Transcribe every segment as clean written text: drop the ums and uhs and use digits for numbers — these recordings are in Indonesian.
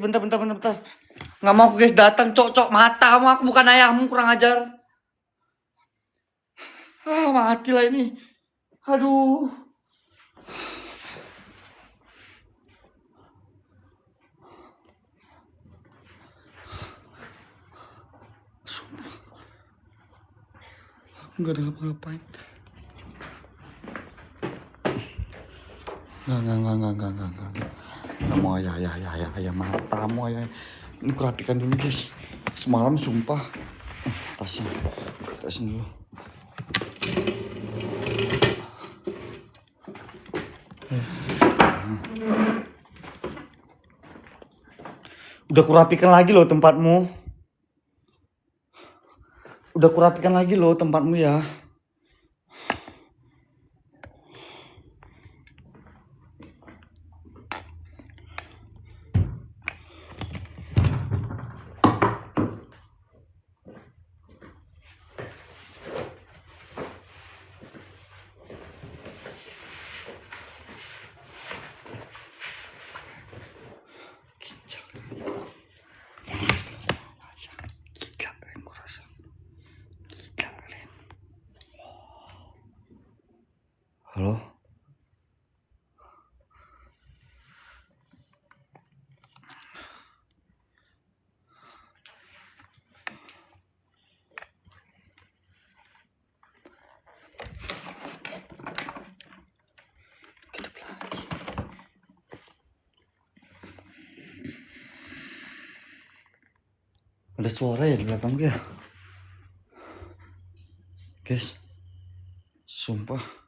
bentar. Nggak mau guys datang, cocok matamu, aku bukan ayahmu, kurang ajar. Mati lah ini. Aduh. Aku nggak ada ngapa-ngapain. Nggak mau ayah matamu ayah. Ini kurapikan dulu guys. Semalam sumpah. Tasnya dulu. Udah kurapikan lagi loh tempatmu. Ya. Halo? Tutup lagi. Ada suara ya di belakang ya? Guys. Sumpah.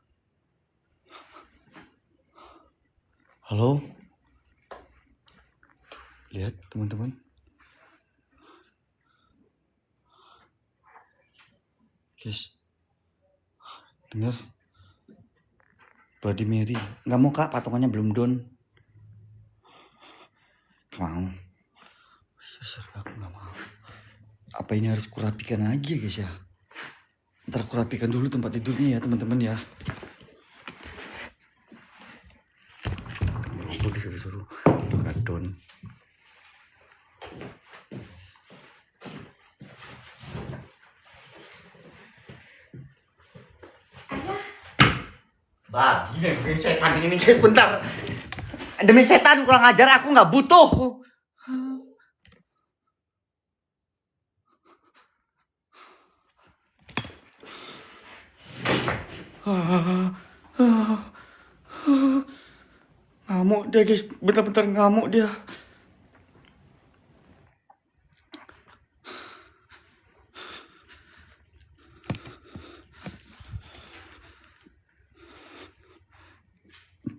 Halo? Lihat teman-teman. Guys. Dengar. Bloody Mary. Nggak mau kak, patungannya belum down. Mau. Aku nggak mau. Apa ini harus kurapikan lagi ya guys ya? Ntar kurapikan dulu tempat tidurnya ya teman-teman ya. Boleh disuruh down. Babi nih, setan ini bentar. Demi setan kurang ajar, aku nggak butuh. Ngamuk dia guys, bentar ngamuk dia.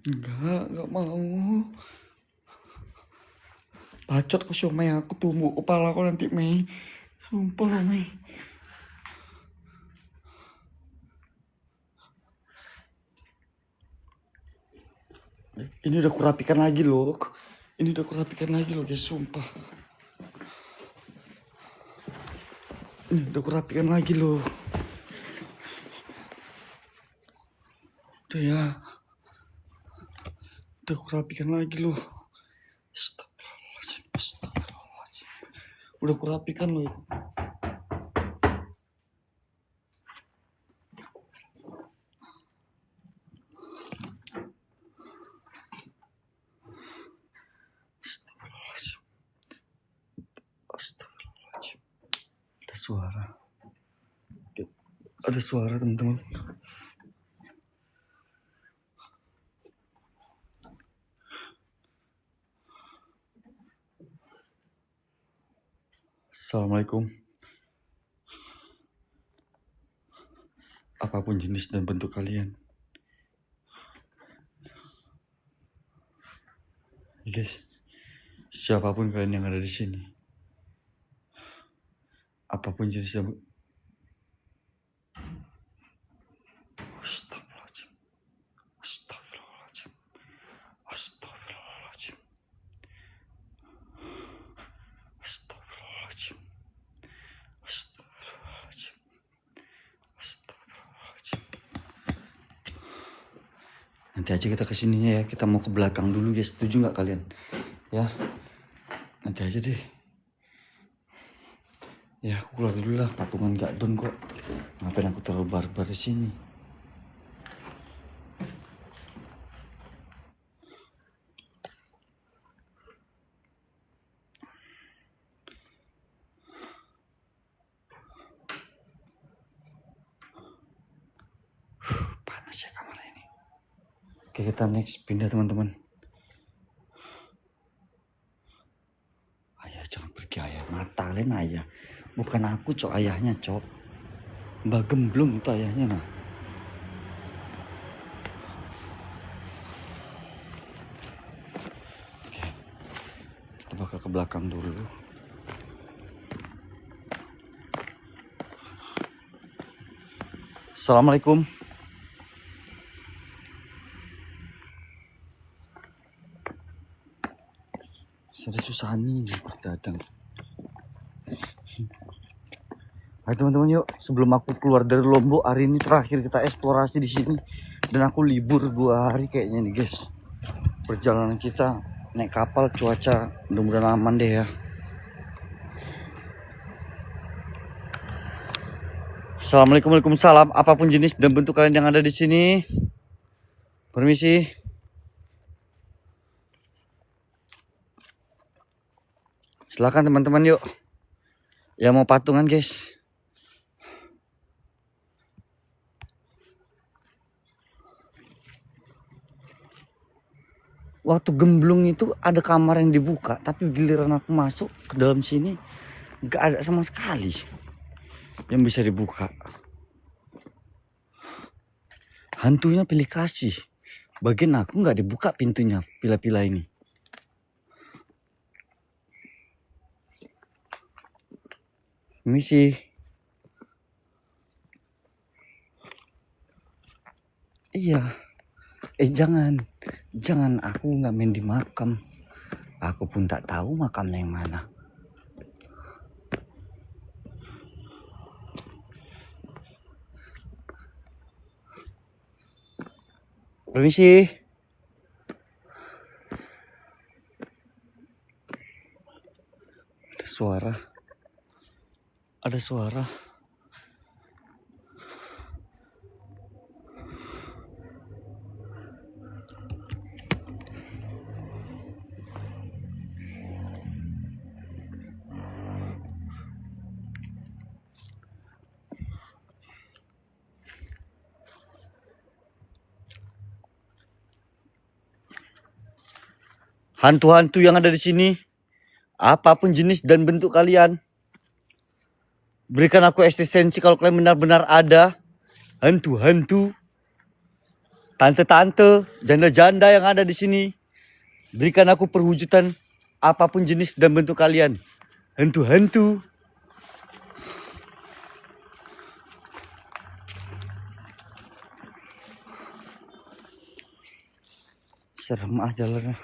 Enggak mau. Bacot kok si Mei, aku tumbuk kepala aku nanti Mei. Sumpah loh Mei. Ini udah kurapikan lagi loh. Guys, sumpah. Ini udah kurapikan lagi loh. Udah ya. Udah kurapikan lagi loh. Astagfirullahaladzim. Udah kurapikan loh. Astagfirullahaladzim. Ada suara teman-teman. Assalamualaikum. Apapun jenis dan bentuk kalian. Guys, siapapun kalian yang ada di sini. Apapun jenis dan Nanti aja kita kesininya ya. Kita mau ke belakang dulu guys. Setuju nggak kalian? Ya. nanti aja deh. Ya aku keluar dulu lah, patungan gak down kok. Ngapain aku terlalu barbar di sini? Panas ya kamar ini. Oke, kita next pindah teman-teman. Ayah jangan pergi ayah, ngatalin ayah. Bukan aku cok, ayahnya cok. Mbak Gemblung itu ayahnya nah. Oke, kita bakal ke belakang dulu. Assalamualaikum. Sudah susah nih pas datang. Ayo teman-teman yuk, sebelum aku keluar dari Lombok, hari ini terakhir kita eksplorasi di sini dan aku libur 2 hari kayaknya nih guys. Perjalanan kita naik kapal, cuaca mudah-mudahan aman deh ya. Assalamualaikum, waalaikumsalam. Apapun jenis dan bentuk kalian yang ada di sini, permisi. Silakan teman-teman yuk, yang mau patungan guys. Waktu gemblung itu ada kamar yang dibuka, tapi giliran aku masuk ke dalam sini gak ada sama sekali yang bisa dibuka. Hantunya pilih kasih. Bagian aku gak dibuka pintunya, pila-pila ini. Misi. Iya. Jangan aku nggak main di makam. Aku pun tak tahu makamnya yang mana. Permisi. Ada suara. Ada suara. Hantu-hantu yang ada di sini, apapun jenis dan bentuk kalian, berikan aku eksistensi kalau kalian benar-benar ada. Hantu-hantu, tante-tante, janda-janda yang ada di sini, berikan aku perwujudan apapun jenis dan bentuk kalian. Hantu-hantu. Serem aja jalannya.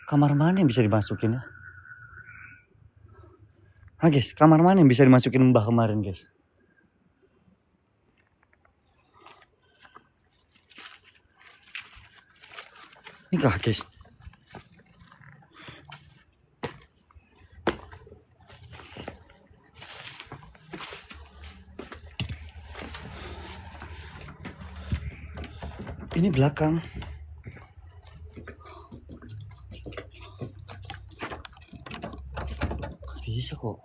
Kamar mana yang bisa dimasukin ya? Guys, kamar mana yang bisa dimasukin Mbah kemarin guys? Ini kah guys? Ini belakang. Bisa kok.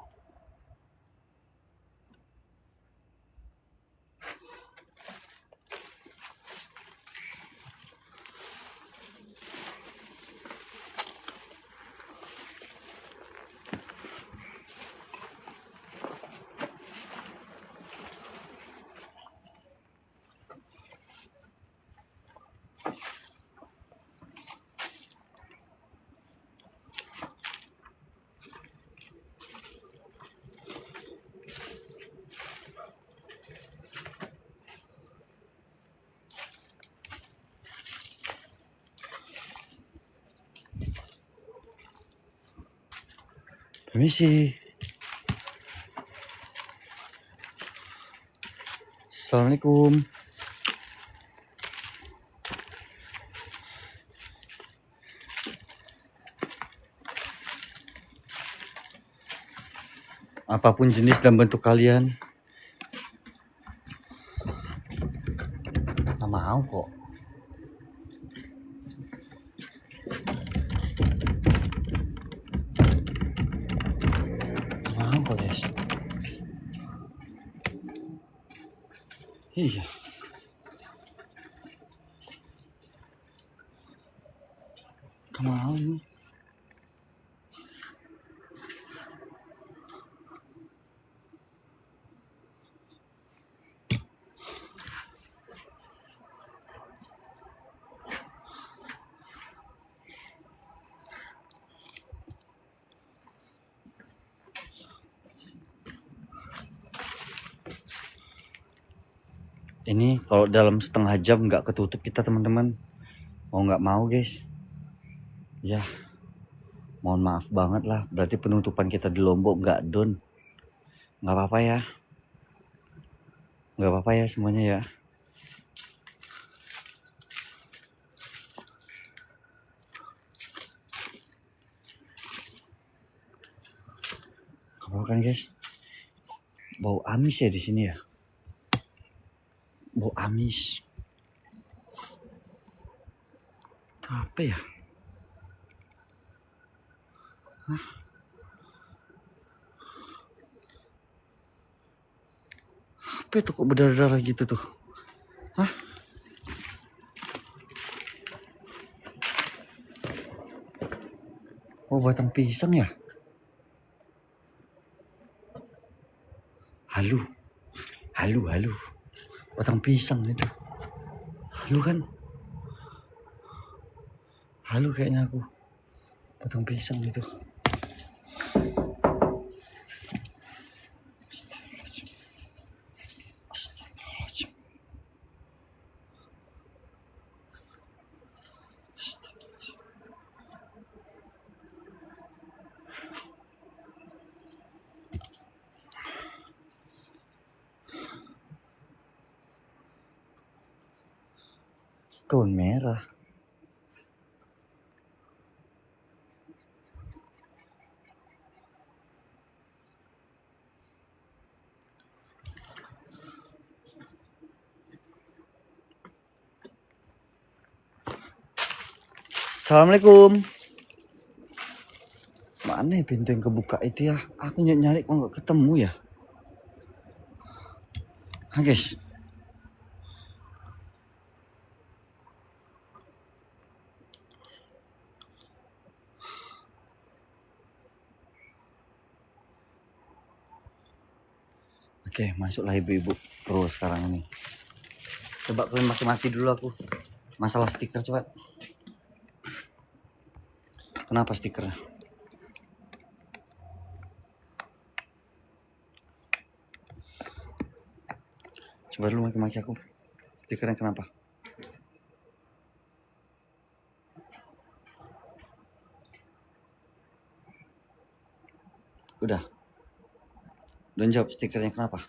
Permisi. Assalamualaikum. Apapun jenis dan bentuk kalian, tak mau kok. Tak mau kok guys. Iya. Tak mau nih. Ini kalau dalam setengah jam nggak ketutup kita teman-teman, mau nggak mau guys, ya mohon maaf banget lah, berarti penutupan kita di Lombok nggak down. Nggak apa-apa ya, nggak apa-apa ya semuanya ya. Apa kan guys, bau amis ya di sini ya, bau amis. Itu apa ya? Hah? Apa itu kok berdarah-darah gitu tuh? Hah? Oh, batang pisang ya? Halu. Batang pisang itu. Halu kan? Halu kayaknya aku. Batang pisang itu. Astagfirullahaladzim. Daun merah. Assalamualaikum. Mana ya pintu yang kebuka itu ya? Aku nyari kok nggak ketemu ya. Hah guys. Oke, masuklah ibu-ibu pro sekarang ini. Coba kalian maki-maki dulu aku. Masalah stiker cepat. Kenapa stikernya? Coba dulu maki-maki aku. Stikernya kenapa? Udah. Dan jawab stikernya kenapa?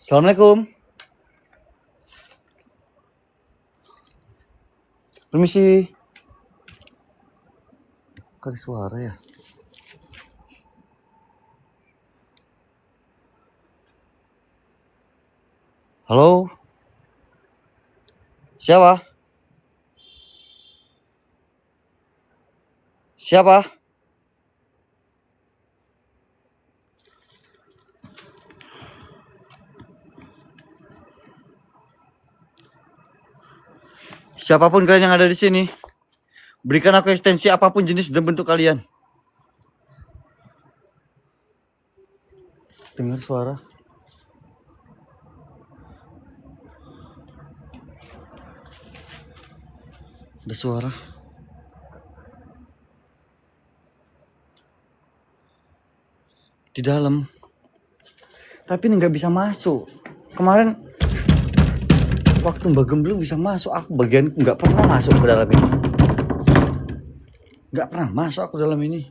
Assalamualaikum. Permisi. Kali suara ya. Halo. Siapa? Siapa? Siapapun kalian yang ada di sini, berikan aku ekstensi apapun jenis dan bentuk kalian. Dengar suara. Ada suara. Di dalam. Tapi ini nggak bisa masuk. Kemarin waktu Mbak Gemblung bisa masuk, aku bagianku nggak pernah masuk ke dalam ini. Nggak pernah masuk aku dalam ini.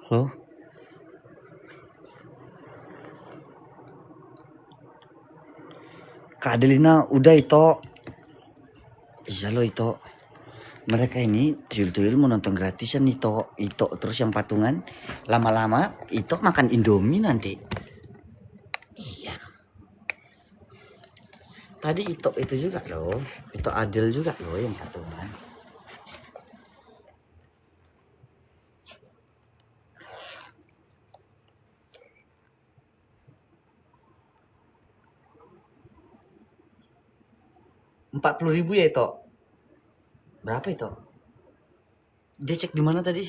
Loh? Kak Adelina, udah itu. Iya loh itu. Mereka ini tuyul-tuyul mau nonton gratisan itu terus yang patungan lama-lama itu makan Indomie nanti. Iya. Tadi itu juga loh, itu Adel juga loh yang patungan. Rp40.000 ya itu. Berapa itu? Dia cek di mana tadi?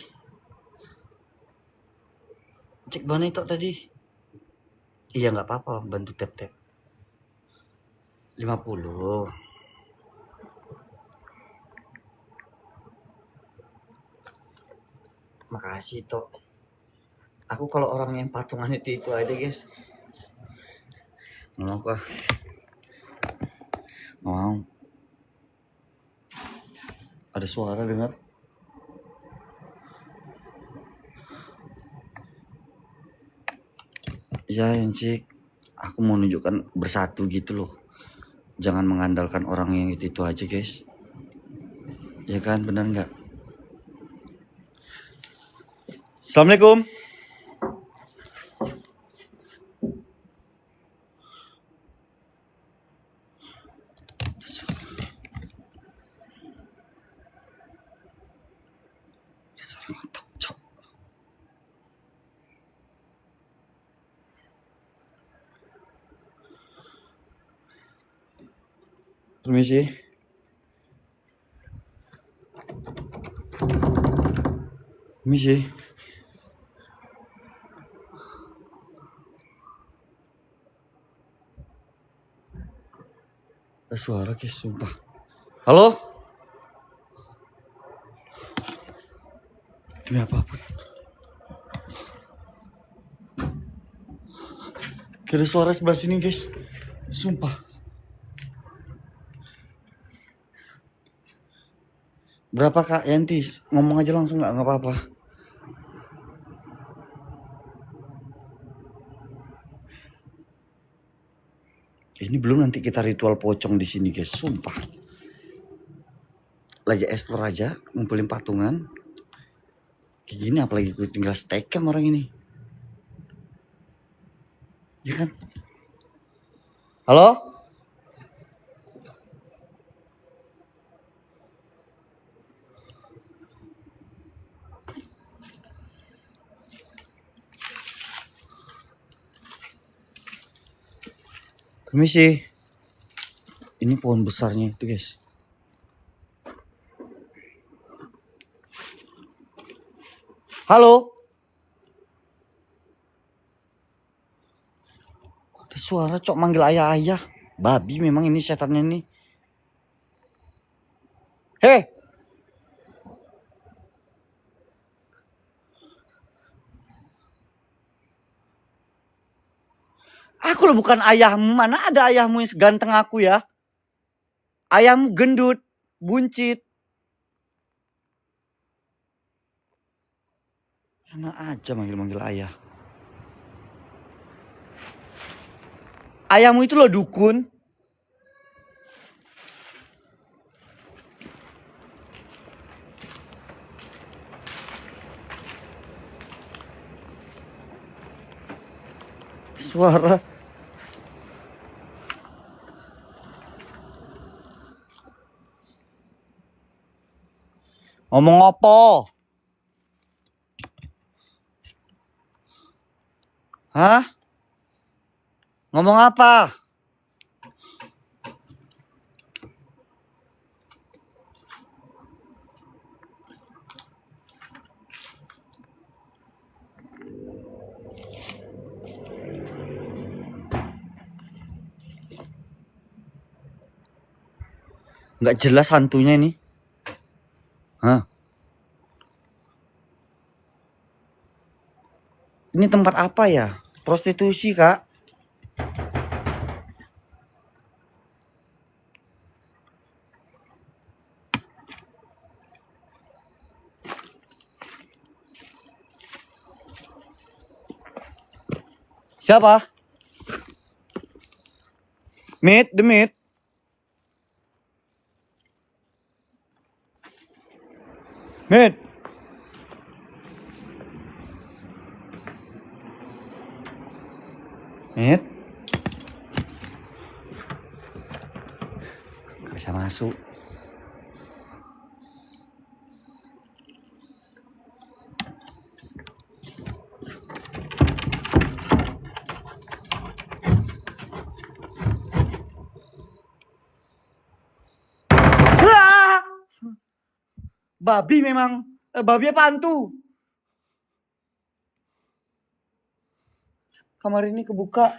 Cek mana itu tadi? Iya nggak apa-apa, bantu tap-tap. 50. Makasih Tok. Aku kalau orang yang patungan itu aja guys. Mau apa? Mau. Ada suara dengar? Ya Encik, aku mau nunjukkan bersatu gitu loh. Jangan mengandalkan orang yang itu aja guys. Ya kan, benar nggak? Assalamualaikum. Permisi. Permisi. Ada suara guys, sumpah. Halo? Demi apapun. Ada suara sebelah sini guys. Sumpah. Berapa Kak Yanti? Ngomong aja langsung nggak apa-apa. Ini belum nanti kita ritual pocong di sini guys, sumpah. Lagi explore aja, ngumpulin patungan. Kayak gini apalagi gue tinggal stake cam orang ini. Ya kan? Halo? Permisi. Ini pohon besarnya itu guys. Halo? Ada suara cok manggil ayah-ayah. Babi memang ini setannya nih. Hei! Aku loh bukan ayahmu. Mana ada ayahmu yang seganteng aku ya? Ayahmu gendut, buncit. Mana aja manggil-manggil ayah. Ayahmu itu loh dukun. Suara. Ngomong apa? Hah? Ngomong apa? Nggak jelas hantunya ini. Hah? Ini tempat apa ya? Prostitusi, Kak. Siapa? Meet, the meet. Meet. Meet. Gak bisa masuk. Babi memang. Babi apa hantu? Kamar ini kebuka.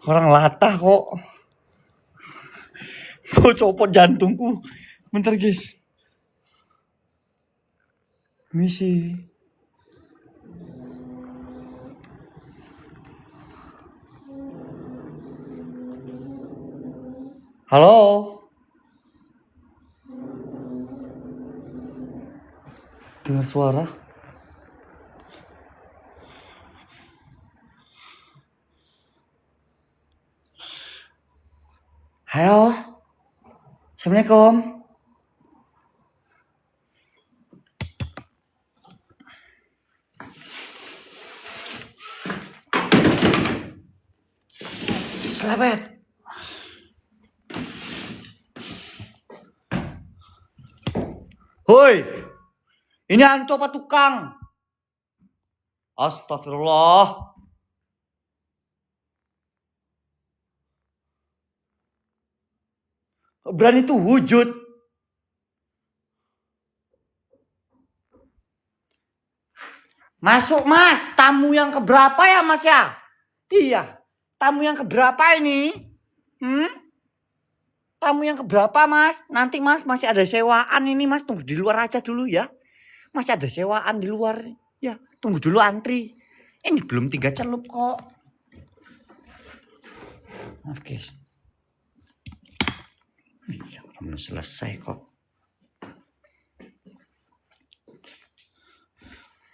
Orang latah kok. Mau copot jantungku. Bentar guys. Misi. Halo. Dengar suara. Halo. Assalamualaikum. Selamat. Hoi. Ini hantu apa tukang? Astagfirullah. Berani tuh wujud. Masuk mas, tamu yang keberapa ya mas ya? Iya, tamu yang keberapa ini? Tamu yang keberapa mas? Nanti mas masih ada sewaan ini mas, tunggu di luar aja dulu ya. Masih ada sewaan di luar ya, tunggu dulu antri. Ini belum 3 celup kok. Oke. Iya, belum selesai kok.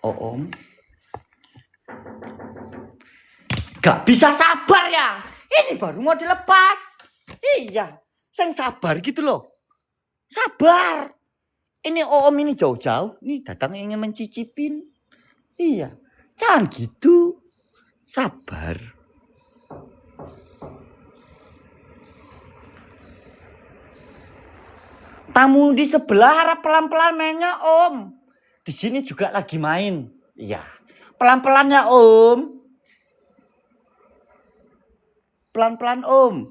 Oh om. Gak bisa sabar ya. Ini baru mau dilepas. Iya, saya sabar gitu loh. Sabar. Ini om ini jauh-jauh. Nih datang ingin mencicipin. Iya, jangan gitu. Sabar. Tamu di sebelah harap pelan-pelan mainnya om. Di sini juga lagi main. Iya, pelan-pelan ya om. Pelan-pelan om.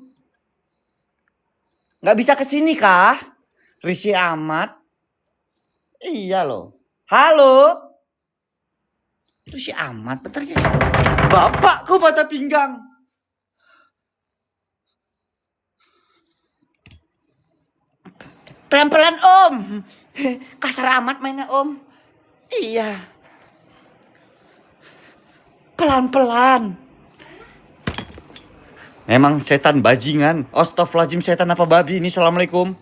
Nggak bisa kesini kah? Risih amat. Iya loh. Halo. Risih amat. Bentar ya. Bapakku patah pinggang. Pelan-pelan om. Kasar amat mainnya om. Iya. Pelan-pelan. Emang setan bajingan. Astagfirullahaladzim, setan apa babi ini. Assalamualaikum.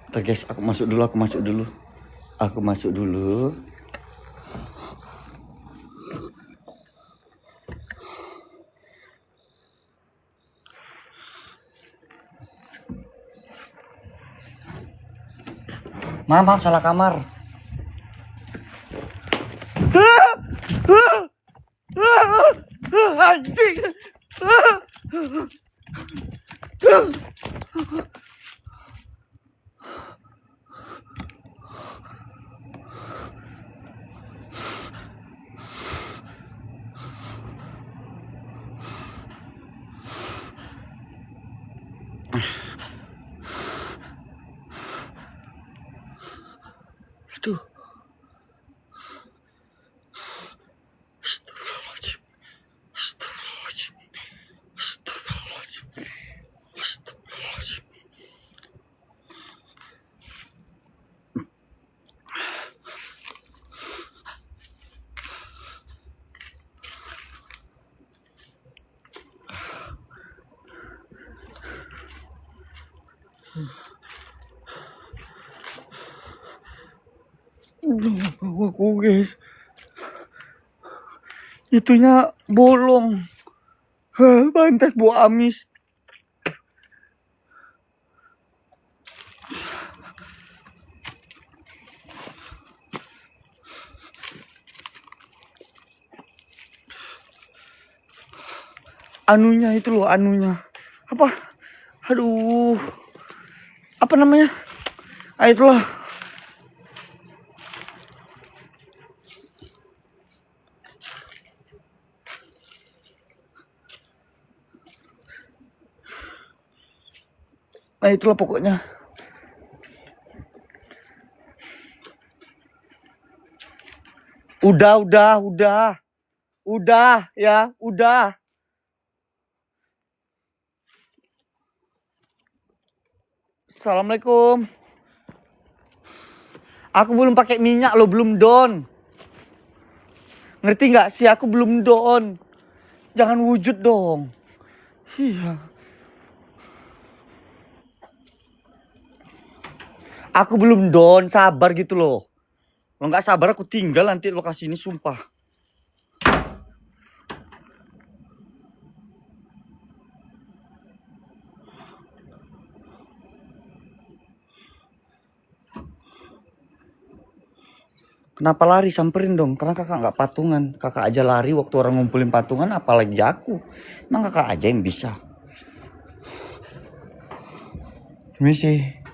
Tuh guys, aku masuk dulu. Maaf, salah kamar. Aduh. Astagfirullahaladzim. Astagfirullahaladzim. Astagfirullahaladzim. Astagfirullahaladzim. Aku guys, itunya bolong. Pantas bau amis. Anunya itu loh, anunya. Apa? Aduh. Apa namanya? Ah, itulah. Nah, itulah pokoknya. Udah ya, udah. Assalamualaikum. Aku belum pakai minyak loh, belum down. Ngerti nggak sih? Aku belum down. Jangan wujud dong. Iya. Aku belum down, sabar gitu loh. Kalau nggak sabar aku tinggal nanti lokasi ini, sumpah. Kenapa lari? Samperin dong. Karena kakak nggak patungan. Kakak aja lari waktu orang ngumpulin patungan, apalagi aku. Emang kakak aja yang bisa. Permisi.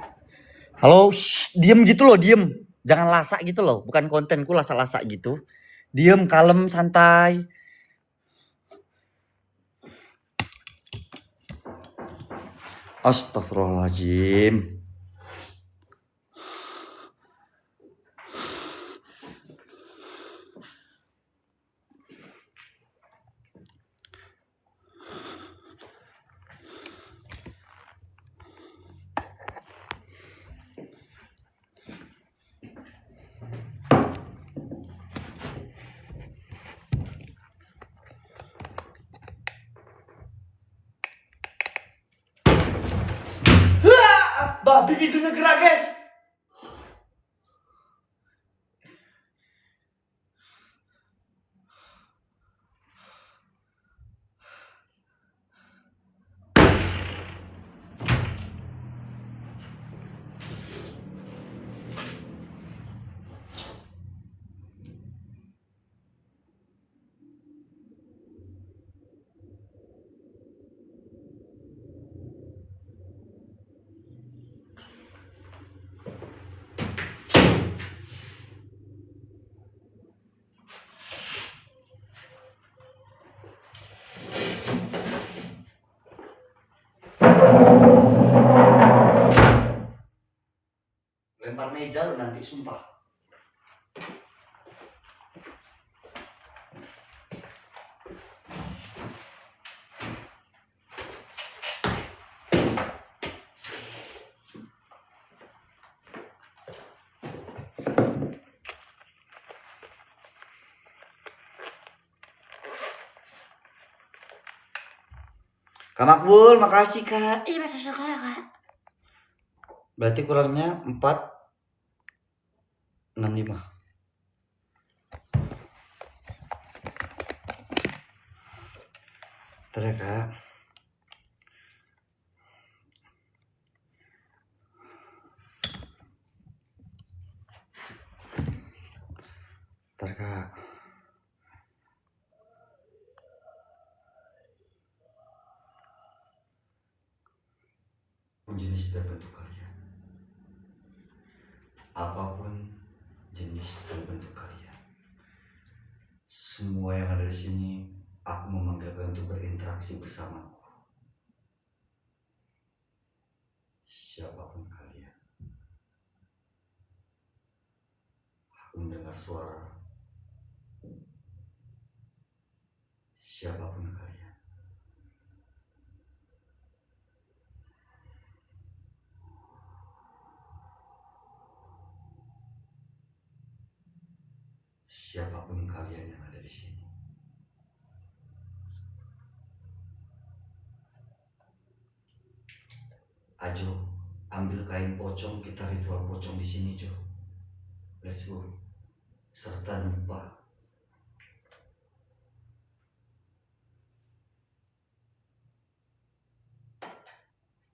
Halo, diem gitu loh, diem. Jangan lasak gitu loh. Bukan kontenku lasak-lasak gitu. Diem, kalem, santai. Astagfirullahaladzim. Babi pintunya gerak guys. Lempar meja lo nanti, sumpah. Kak Makbul, makasih Kak. Iya, betul sekali, Kak. Berarti kurangnya 465. Bentar ya Kak. Bentar Kak. jenis dan bentuk kalian, apapun jenis dan bentuk kalian, semua yang ada di sini, aku memanggil kalian untuk berinteraksi bersamaku. Siapapun kalian, aku mendengar suara. Siapapun kalian, siapapun kalian yang ada di sini, ajo, ambil kain pocong, kita ritual pocong di sini, Jo. Let's go. Serta dupa.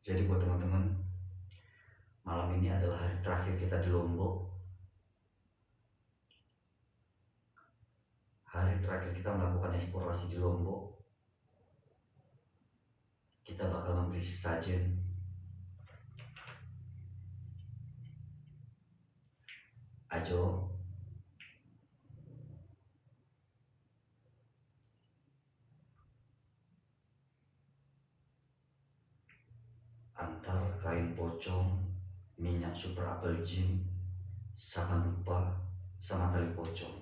Jadi buat teman-teman, malam ini adalah hari terakhir kita di Lombok. Hari terakhir kita melakukan eksplorasi di Lombok. Kita bakal membeli sesajen. Ajo, antar kain pocong, minyak super apple gin, sama dupa, sama tali pocong.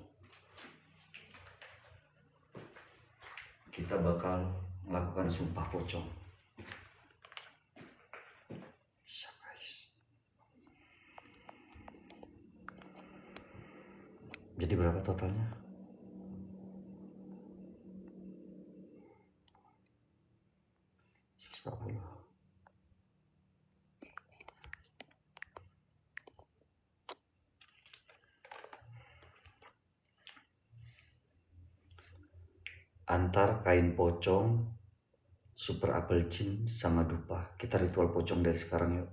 Kita bakal melakukan sumpah pocong. Bisa guys. Jadi berapa totalnya? $140. Antar kain pocong, super apple gin, sama dupa. Kita ritual pocong dari sekarang yuk.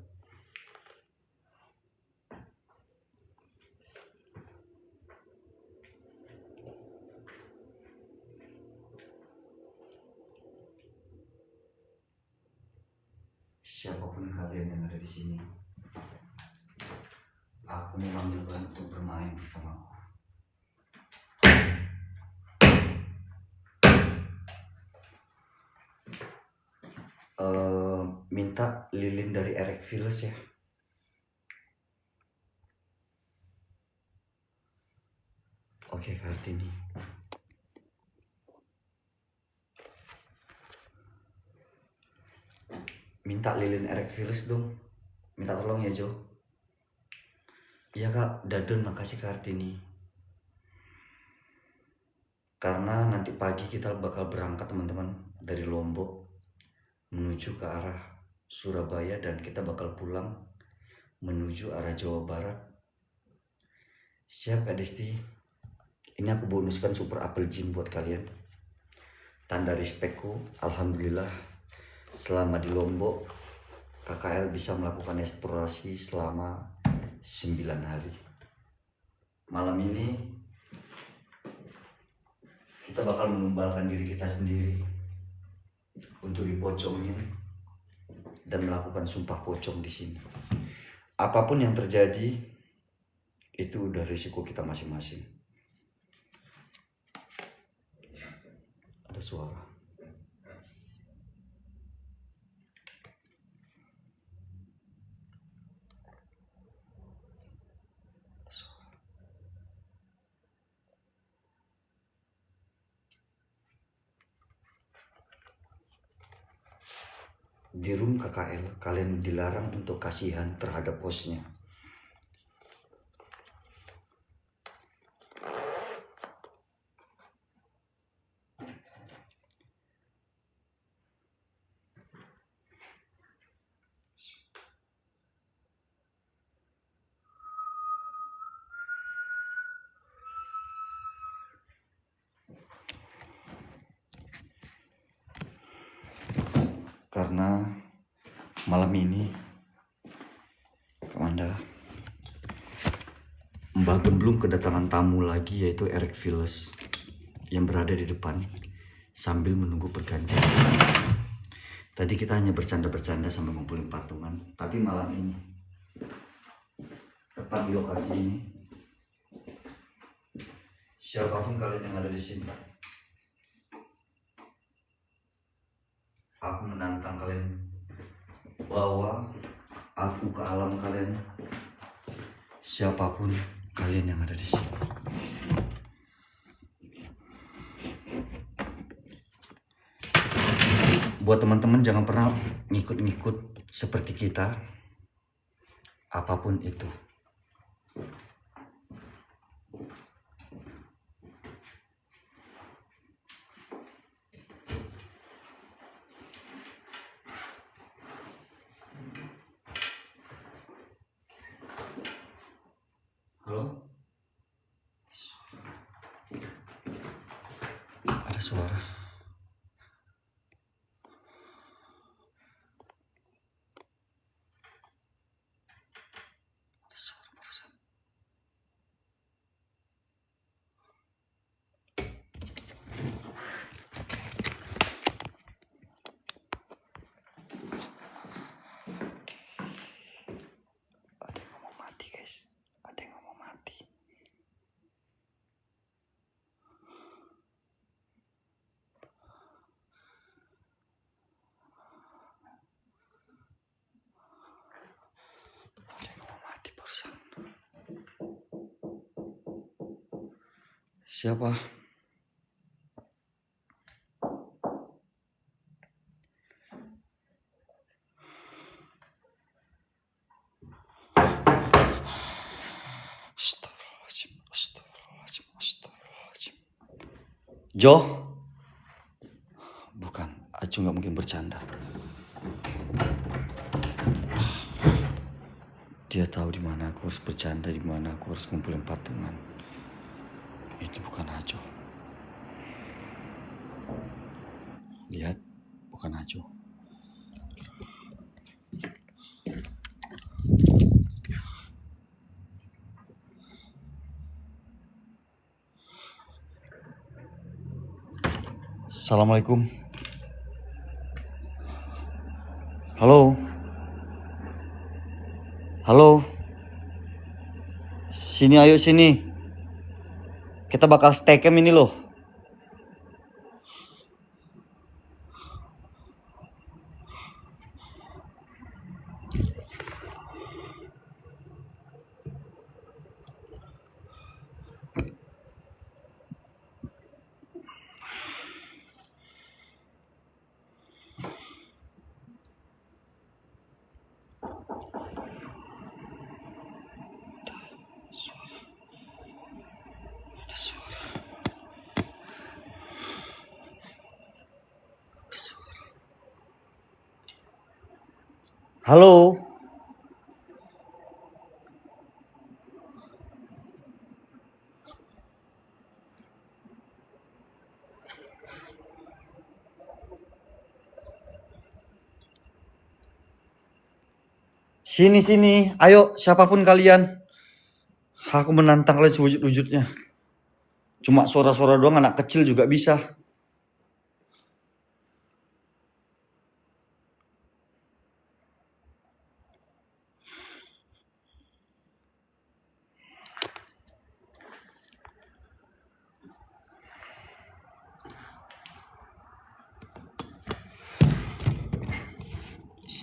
Siapapun kalian yang ada di sini, aku memanggil kalian untuk bermain bersamaku. Minta lilin dari Eric Viles ya. Oke, Kartini. Minta lilin Eric Viles dong. Minta tolong ya, Jo. Iya Kak, Dadon, makasih Kartini. Karena nanti pagi kita bakal berangkat teman-teman dari Lombok menuju ke arah Surabaya dan kita bakal pulang menuju arah Jawa Barat. Siap Kak Desti? Ini aku bonuskan super apple gin buat kalian. Tanda respekku, alhamdulillah selama di Lombok KKL bisa melakukan eksplorasi selama 9 hari. Malam ini kita bakal menumbalkan diri kita sendiri untuk dipocongin dan melakukan sumpah pocong di sini. Apapun yang terjadi, itu udah risiko kita masing-masing. Ada suara. Di room KKL, kalian dilarang untuk kasihan terhadap hostnya. Karena malam ini Anda Mbah Gemblung kedatangan tamu lagi, yaitu Eric Viles yang berada di depan sambil menunggu pergantian. Tadi kita hanya bercanda-bercanda sambil ngumpulin patungan. Tapi malam ini, tepat di lokasi ini, siapapun kalian yang ada di sini, aku menantang kalian, bawa aku ke alam kalian. Siapapun kalian yang ada di sini. Buat teman-teman, jangan pernah ngikut-ngikut seperti kita, apapun itu. Halo? Ada suara. Siapa? Astagfirullahaladzim, astagfirullahaladzim, astagfirullahaladzim. Jo? Bukan, Acu nggak mungkin bercanda. Dia tahu di mana aku harus bercanda, di mana aku harus ngumpulin patungan. Itu bukan Acu. Lihat, bukan Acu. Assalamualaikum. Halo. Halo. Sini, ayo sini. Kita bakal stay camp ini loh. Halo. Sini, sini. Ayo, siapapun kalian. Aku menantang kalian sewujud-wujudnya. Cuma suara-suara doang, anak kecil juga bisa.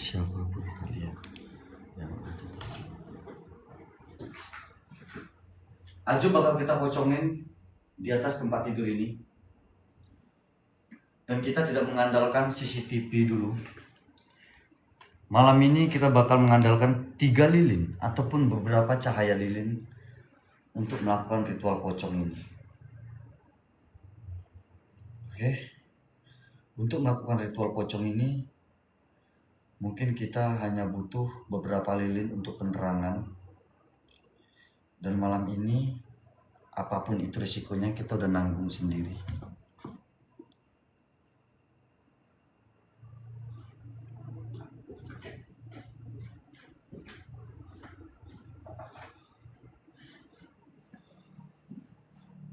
Siapapun kalian yang ada di sini. Aju bakal kita pocongin di atas tempat tidur ini. Dan kita tidak mengandalkan CCTV dulu. Malam ini kita bakal mengandalkan 3 lilin ataupun beberapa cahaya lilin untuk melakukan ritual pocong ini. Oke. Untuk melakukan ritual pocong ini mungkin kita hanya butuh beberapa lilin untuk penerangan. Dan malam ini apapun itu risikonya kita udah nanggung sendiri.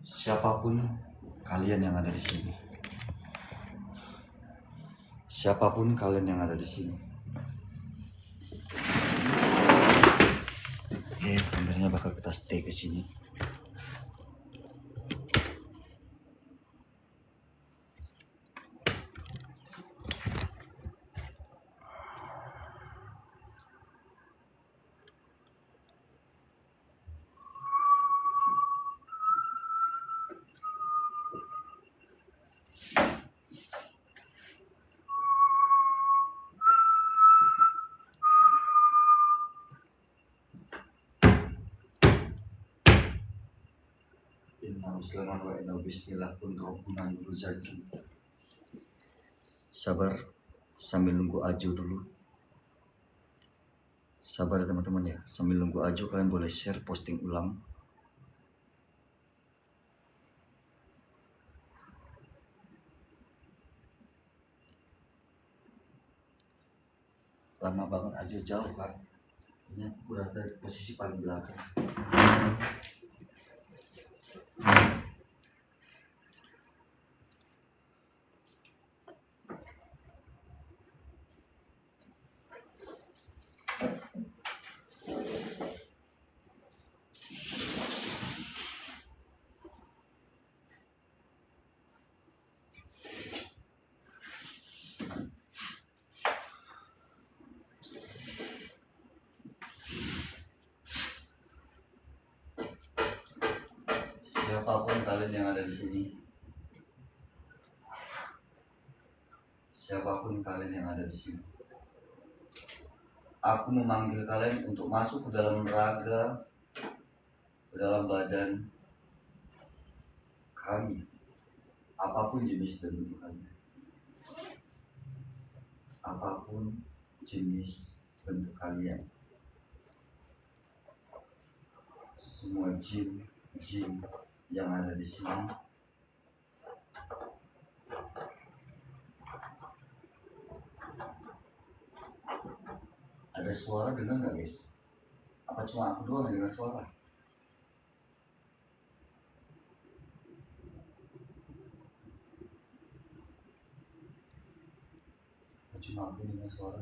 Siapapun kalian yang ada di sini, siapapun kalian yang ada di sini. Oke, sebenarnya bakal kita stay ke sini. Bismillahirrahmanirrahim. Sabar sambil nunggu Ajo dulu. Sabar ya teman-teman ya, sambil nunggu Ajo kalian boleh share, posting ulang. Lama banget Ajo jauh kan, ini udah ada posisi paling belakang. Siapapun kalian yang ada di sini, siapapun kalian yang ada di sini, aku memanggil kalian untuk masuk ke dalam raga, ke dalam badan kami, apapun jenis dan bentukannya, apapun jenis bentuk kalian, semua jin yang ada di sini. Ada suara, dengar nggak guys? Apa cuma aku doang yang dengar suara? Apa cuma aku yang dengar suara?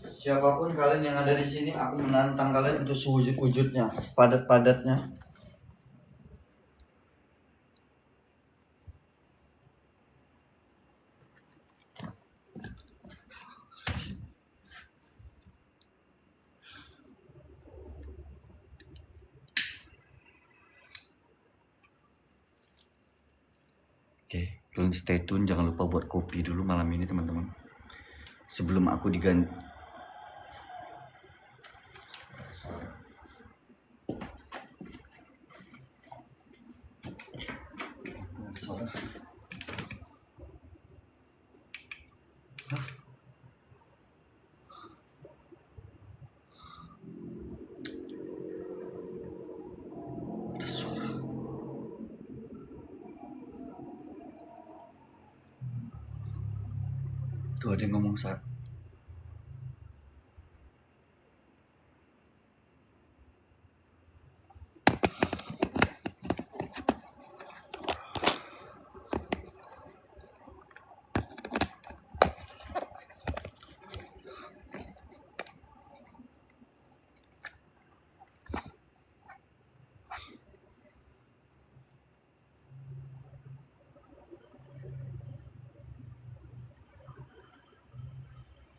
Siapapun kalian yang ada di sini, aku menantang kalian untuk sewujud-wujudnya, sepadat-padatnya. Oke, kalian stay tune, jangan lupa buat kopi dulu malam ini teman-teman. Sebelum aku diganti. Tuh ada yang ngomong saat.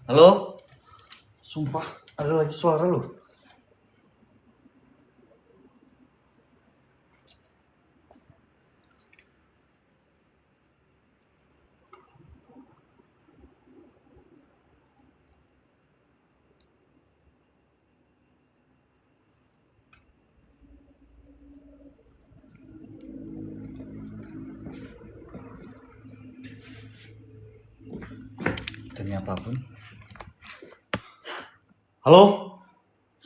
Halo? Sumpah, ada lagi suara loh. Demi apapun. Halo?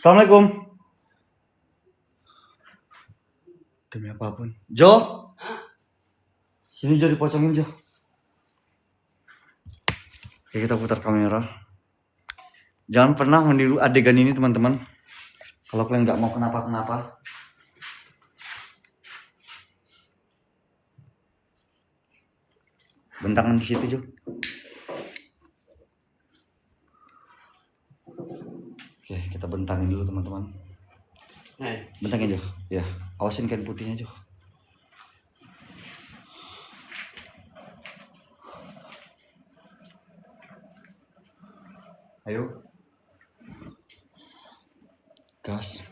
Assalamualaikum. Demi apapun. Jo. Sini Jo, dipocongin Jo. Oke, kita putar kamera. Jangan pernah meniru adegan ini teman-teman. Kalau kalian nggak mau kenapa-kenapa. Bentangan di situ Jo. Oke, kita bentangin dulu teman-teman. Bentangin Jo. Ya, awasin kain putihnya Jo. Ayo. Gas.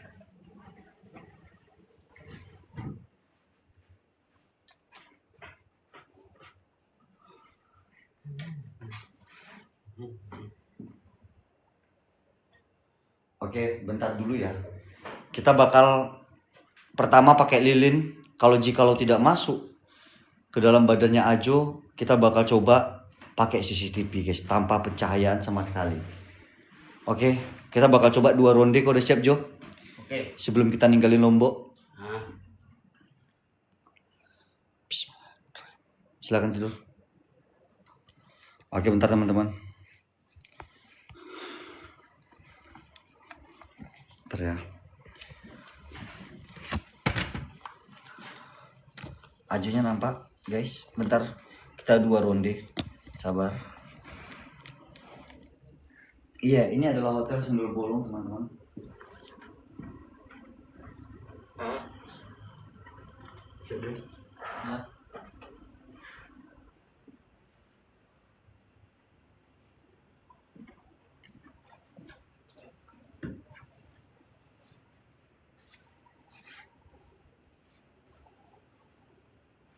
Oke, bentar dulu ya. Kita bakal pertama pakai lilin. Kalau tidak masuk ke dalam badannya Ajo, kita bakal coba pakai CCTV guys, tanpa pencahayaan sama sekali. Oke, kita bakal coba 2 ronde. Kau udah siap Jo? Oke. Sebelum kita ninggalin Lombok. Silakan tidur. Oke, bentar teman-teman. Bentar ya. Ajunya nampak guys. Bentar, kita 2 ronde. Sabar. Iya, ini adalah hotel Sendul Bolong teman-teman.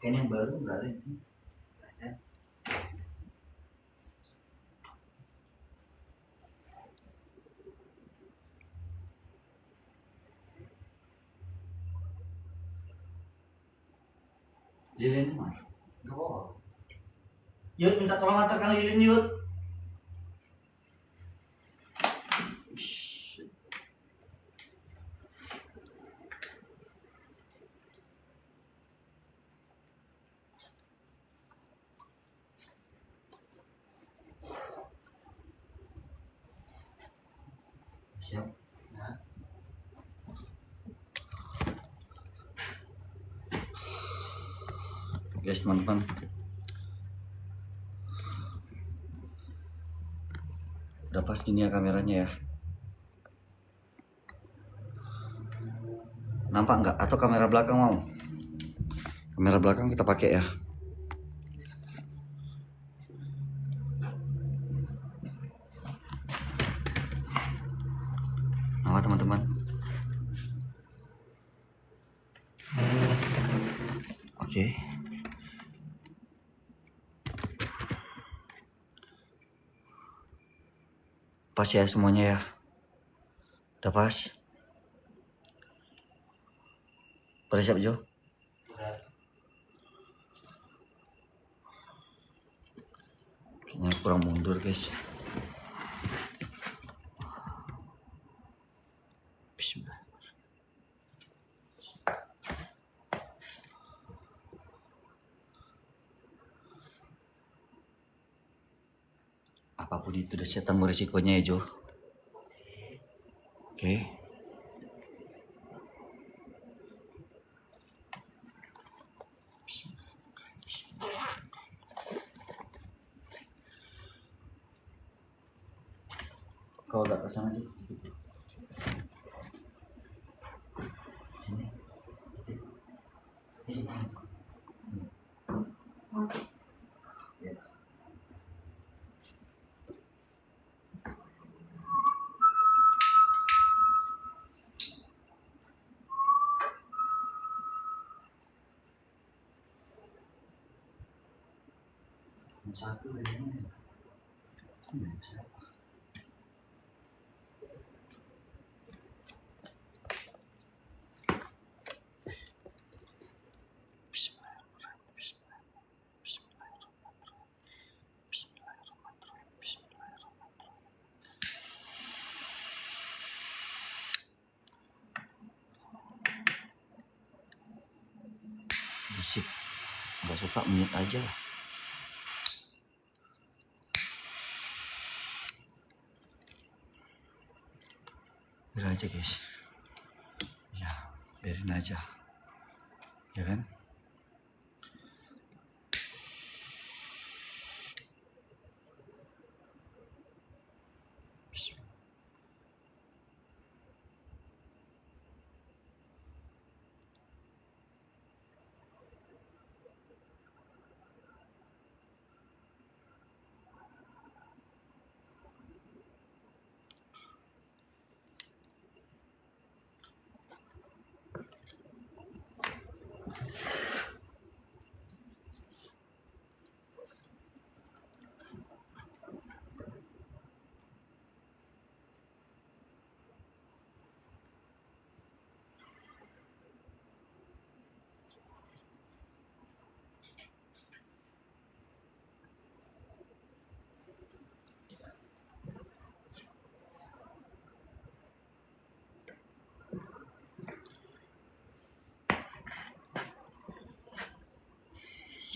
Kayaknya yang baru nggak ada ini. Lilin mana? Gak apa-apa. Yud, minta tolong antarkan lilin Yud. Siap. Nah. Guys teman-teman, udah pas gini ya kameranya ya. Nampak nggak? Atau kamera belakang mau? Kamera belakang kita pakai ya. Nama teman-teman. Oke. Pas ya semuanya ya. Udah pas. Udah siap Jo? Kayaknya kurang mundur guys. Bismillah. Apapun itu udah saya tanggung risikonya ya Jo. Oke. Kau agak kesana Jo. Satu ini. berisik. Nggak suka mute aja lah. Biarin aja guys. Ya, biarin aja. Ya kan?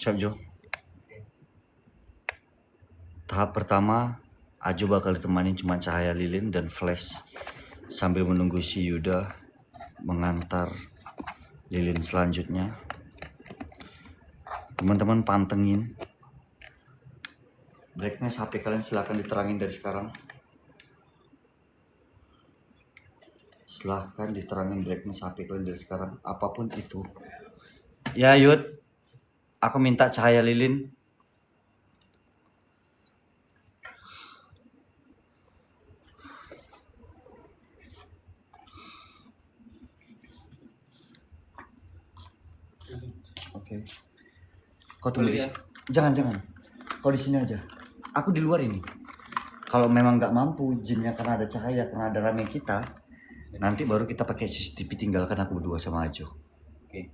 Siap Jo. Tahap pertama, Ajo bakal ditemani cuma cahaya lilin dan flash sambil menunggu si Yuda mengantar lilin selanjutnya. Teman-teman pantengin brightness HP kalian, silahkan diterangin dari sekarang. Silahkan diterangin brightness HP kalian dari sekarang, apapun itu. Ya Yud, aku minta cahaya lilin. Oke. Kau tunggu di sini. Jangan. Kau di sini aja. Aku di luar ini. Kalau memang nggak mampu jinnya karena ada cahaya, karena ada rame kita, nanti baru kita pakai CCTV, tinggalkan aku berdua sama Ajo. Oke.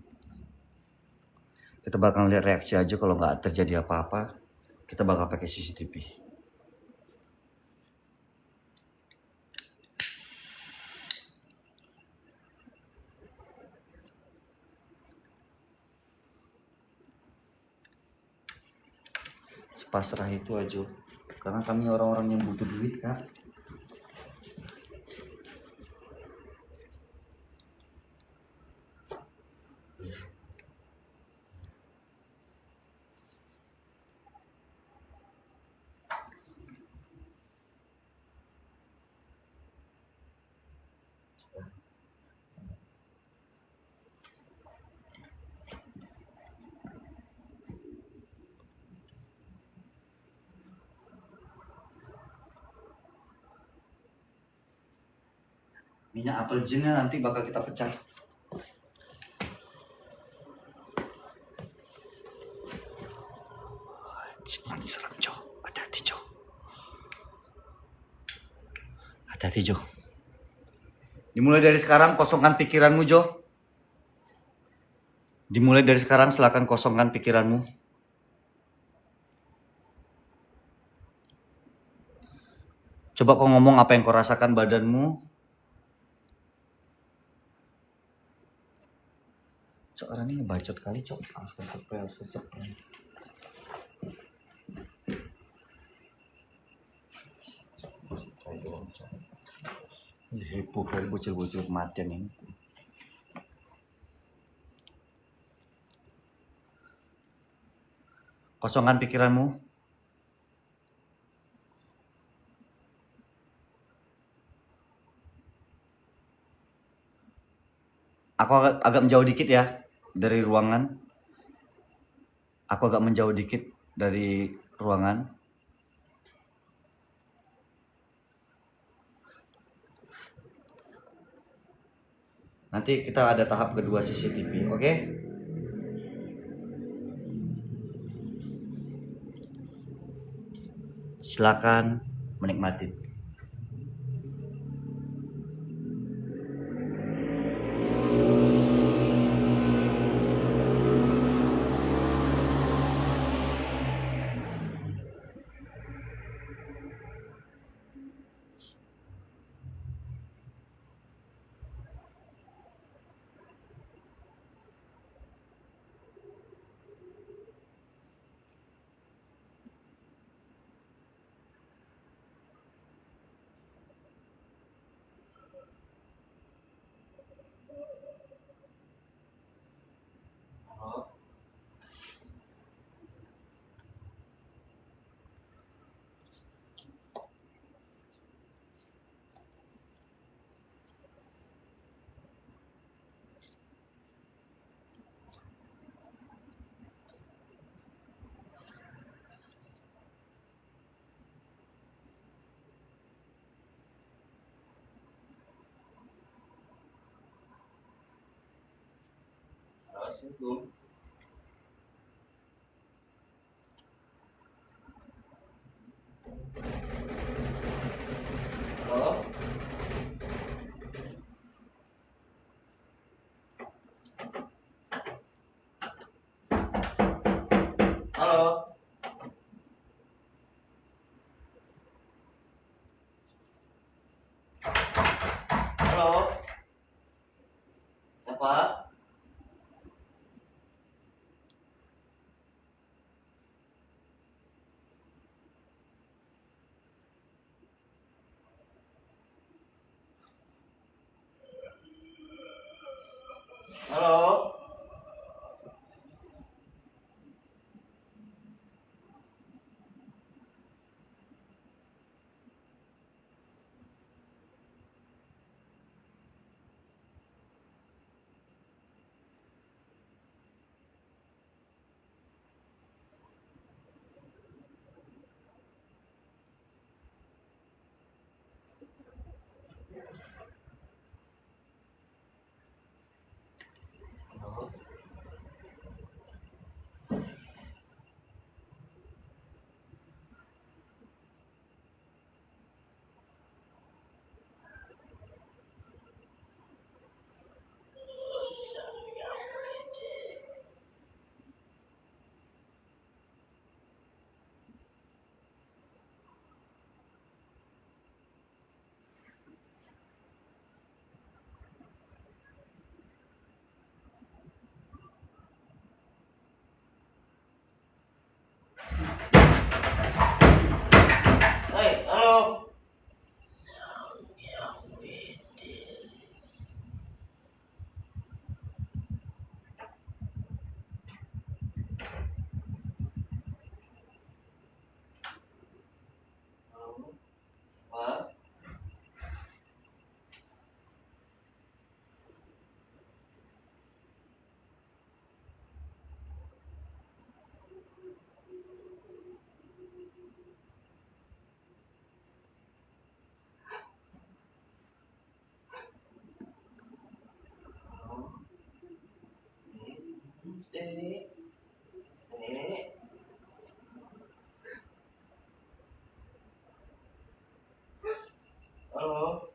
Kita bakal lihat reaksi Ajo, kalau nggak terjadi apa-apa, kita bakal pakai CCTV. Sepasrah itu Ajo, karena kami orang-orang yang butuh duit Kak. Minyak apel jinnya nanti bakal kita pecah. Ini serem Jo, hati-hati Jo. Hati-hati Jo. Dimulai dari sekarang, kosongkan pikiranmu Jo. Dimulai dari sekarang, silakan kosongkan pikiranmu. Coba kau ngomong apa yang kau rasakan badanmu. Cok, orang ini ngebacot kali Cok. Harus kesepray. Heboh kali bocil-bocil kematian ini. Kosongkan pikiranmu. Aku agak menjauh dikit ya dari ruangan. Aku agak menjauh dikit dari ruangan. Nanti kita ada tahap kedua CCTV, oke? Silakan menikmati. Halo? Halo? Halo? Siapa? Halo? Hei, halo? Halo? Ini, ini, halo?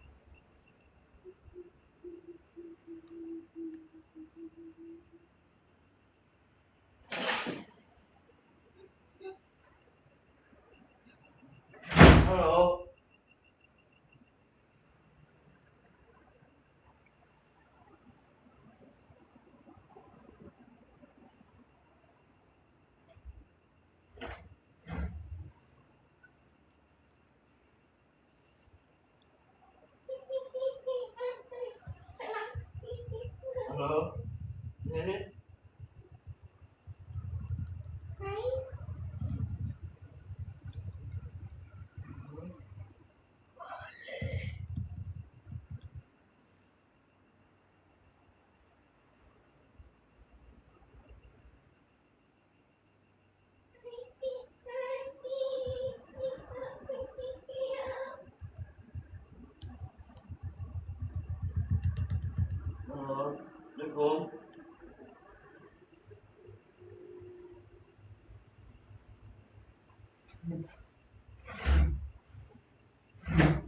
Halo? Halo? Ini, halo? Assalamualaikum.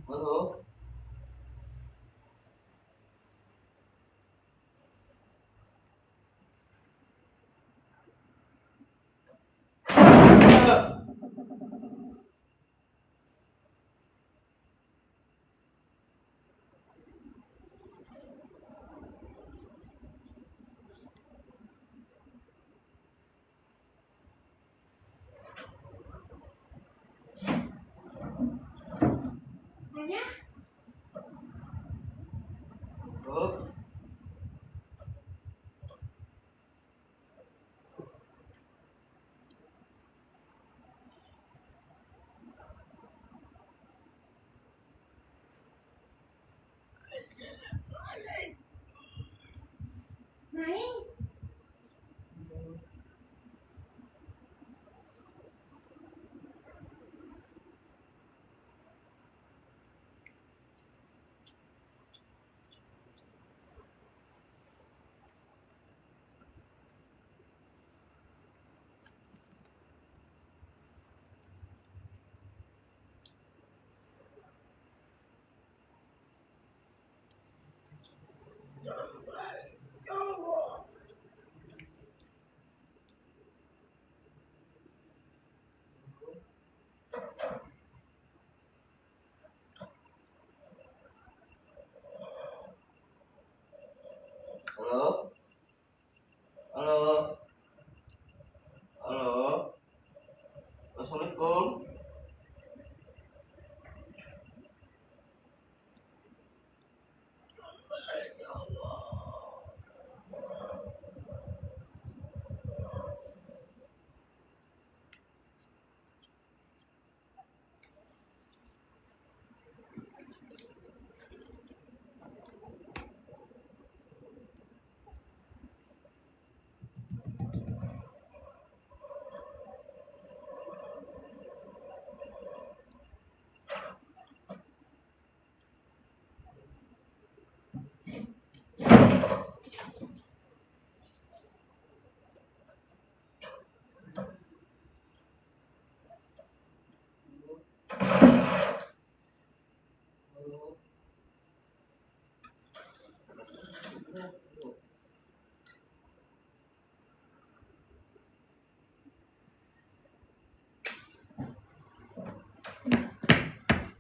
Halo? Halo?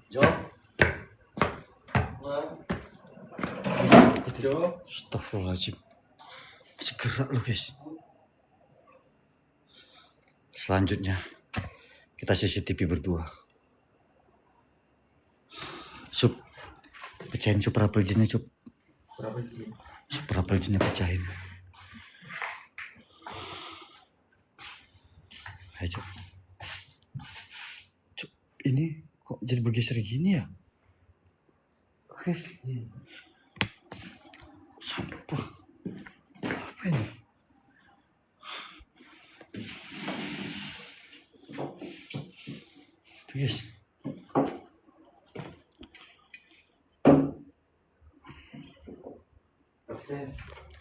Jo. Astagfirullahaladzim. Masih gerak loh guys. Selanjutnya kita CCTV berdua. Sup, pecahin super apple jinnya Cup. Super apple jinnya pecahin. Ayo Cup. Cup, ini kok jadi bergeser gini ya? Guys. Sumpah. Apa ini? Tuh guys.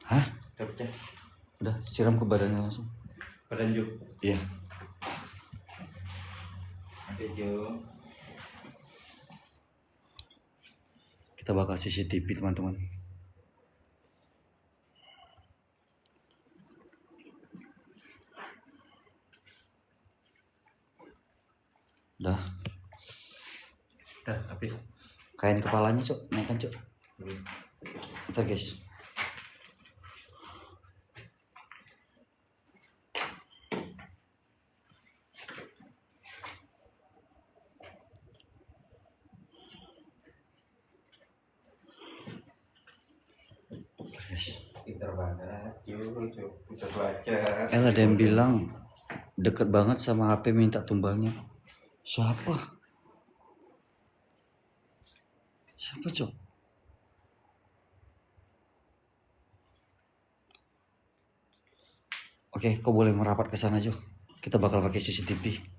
Hah? Udah siram ke badannya langsung. Badan Jo. Iya. Oke Jo. Kita bakal CCTV teman-teman. Udah. Udah habis. Kain kepalanya Cok, naikkan Cok. Ntar guys. Pinter banget Jo. Bisa baca. Ada yang bilang deket banget sama HP minta tumbalnya. Siapa? Siapa Cok? Oke, kau boleh merapat ke sana Jo. Kita bakal pakai CCTV.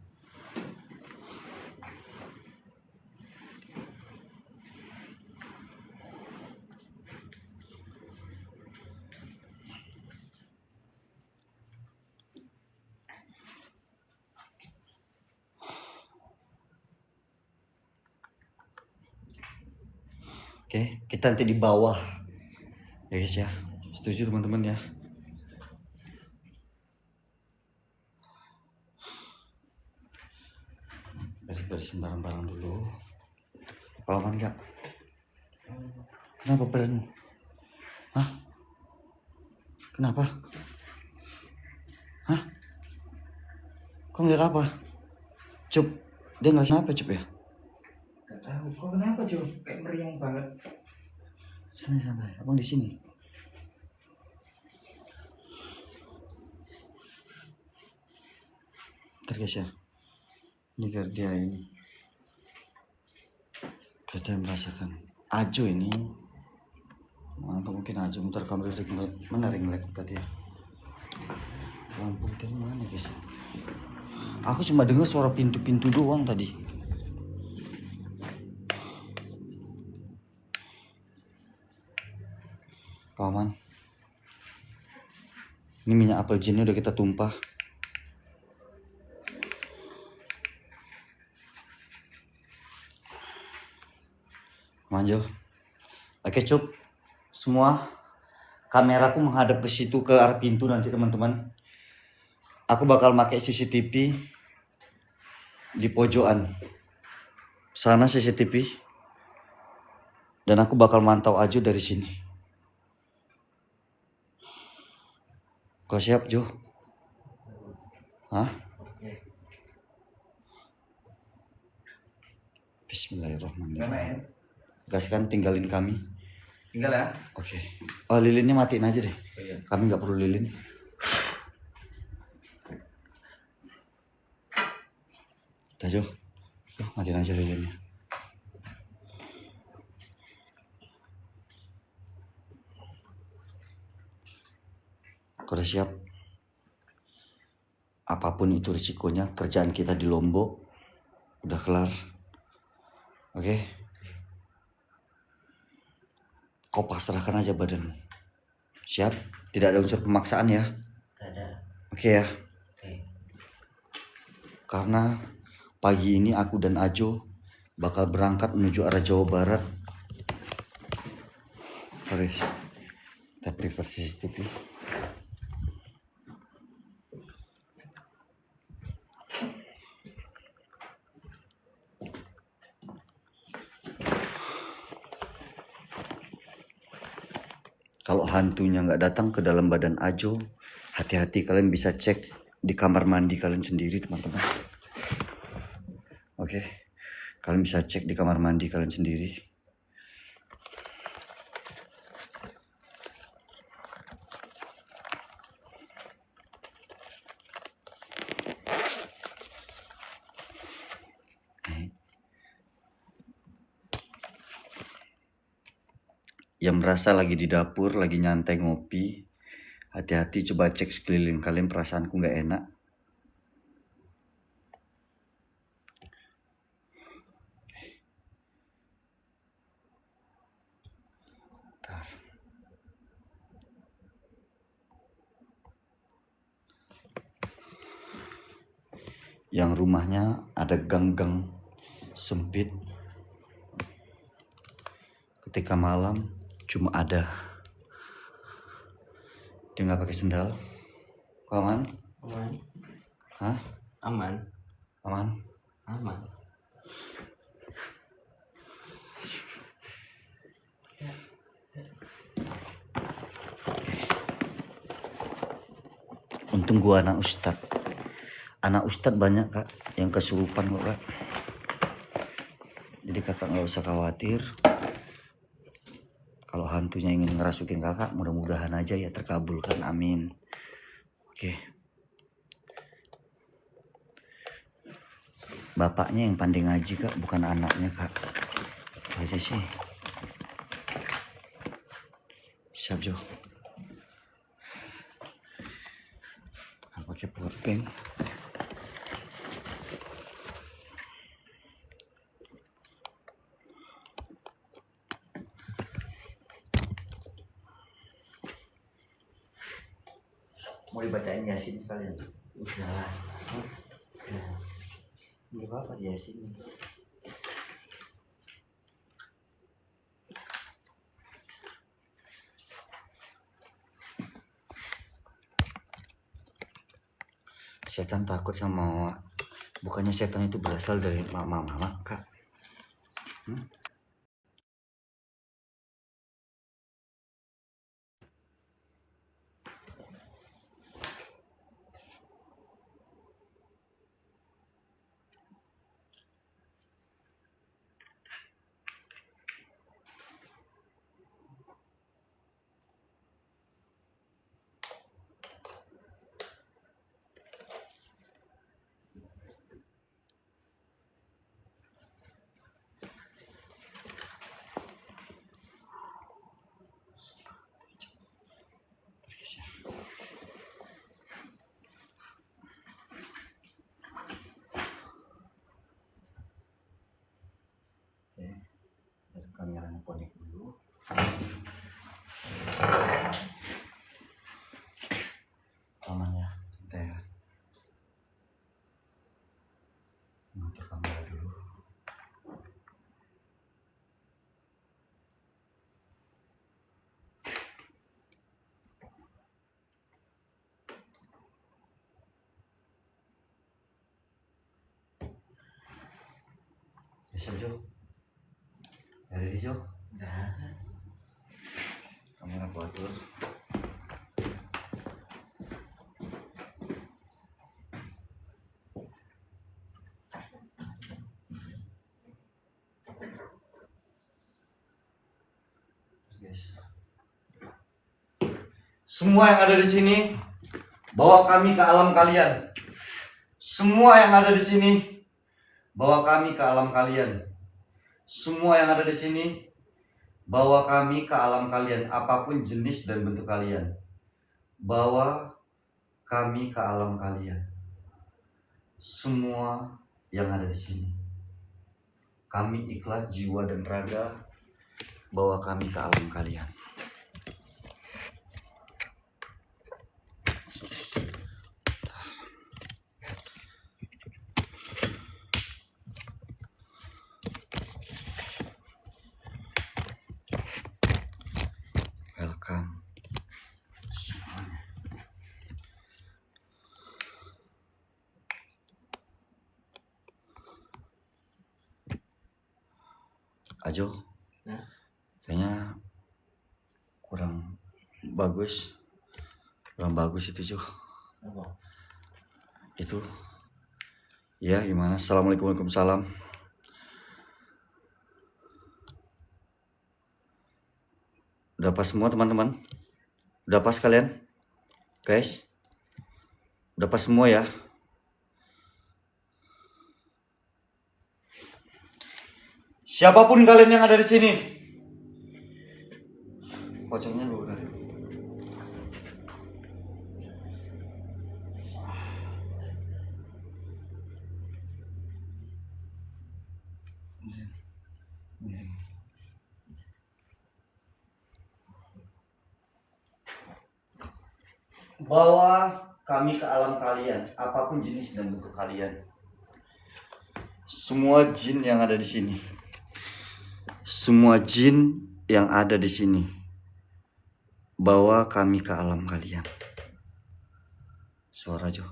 Oke, kita nanti di bawah. Ya guys ya. Setuju teman-teman ya. Beres-beresin barang-barang dulu. Aman enggak? Kenapa badanmu? Hah? Kenapa? Hah? Kau ngeliat apa? Cup, dia ngeliat apa Cup ya? Gak tahu. Kok kenapa Jo? Kayak meriang banget. Santai-santai, abang di sini. Ntar guys ya. Ini biar dia ini. Biar dia merasakan. Ajo ini. Atau mungkin Ajo. Bentar kamera mana ring light tadi ya. Lampu tadi mana guys? Aku cuma dengar suara pintu-pintu doang tadi. Kawan. Ini minyak apel jinnya udah kita tumpah. Manjo. Oke Cup. Semua kameraku menghadap ke situ ke arah pintu nanti teman-teman. Aku bakal pakai CCTV di pojokan. Sana CCTV. Dan aku bakal mantau Ajo dari sini. Kau siap Jo? Hah? Bismillahirrahmanirrahim. Gas kan tinggalin kami. Tinggal ya. Oke. Oh lilinnya matiin aja deh. Oh, iya. Kami nggak perlu lilin. Udah Jo. Matiin aja lilinnya. Kau udah siap? Apapun itu risikonya, kerjaan kita di Lombok udah kelar. Oke? Kau pasrahkan aja badanmu. Siap? Tidak ada unsur pemaksaan ya? Gak ada. Oke ya? Oke. Karena pagi ini aku dan Ajo bakal berangkat menuju arah Jawa Barat. Terus kita prepare CCTV. hantunya nggak datang ke dalam badan Ajo, hati-hati, kalian bisa cek di kamar mandi kalian sendiri teman-teman. Oke, kalian bisa cek di kamar mandi kalian sendiri. Yang merasa lagi di dapur, lagi nyantai ngopi, hati-hati, coba cek sekeliling kalian, perasaanku nggak enak. Yang rumahnya ada gang-gang sempit. Ketika malam cuma ada. Dia nggak pakai sendal. Kau aman? Aman. Hah? Aman. Aman? Aman. Untung gua anak ustad. Anak ustad banyak kak yang kesurupan kok kak. Jadi kakak nggak usah khawatir. Kalau hantunya ingin ngerasukin kakak, mudah-mudahan aja ya terkabulkan, amin. Oke. Bapaknya yang pandai ngaji kak, bukan anaknya kak. Itu aja sih. Siap Jo. Akan pakai pulpen. Mau dibacain Yasin kalian? Udah. Ini apa Yasin? Setan takut sama bukannya setan itu berasal dari mama kak? Kameranya connect dulu. Aman ya, santai ya. Ngatur kamera dulu. Ya siap Jo. Ready Jo? Udah. Kamera aku atur. Guys. Semua yang ada di sini, bawa kami ke alam kalian. Semua yang ada di sini, bawa kami ke alam kalian. Semua yang ada di sini, bawa kami ke alam kalian, apapun jenis dan bentuk kalian. Bawa kami ke alam kalian. Semua yang ada di sini. Kami ikhlas jiwa dan raga, bawa kami ke alam kalian. Welcome. Ajo, Nah. kayaknya kurang bagus. Kurang bagus itu, Cuk. Apa? Itu. Ya, gimana? Assalamualaikum, waalaikumsalam. Udah pas semua, teman-teman? Udah pas kalian? Guys? Udah pas semua ya? Siapapun kalian yang ada di sini. Pocongnya gue udah. Bawa kami ke alam kalian, apapun jenis dan bentuk kalian. Semua jin yang ada di sini. Semua jin yang ada di sini. Bawa kami ke alam kalian. Suara Jo.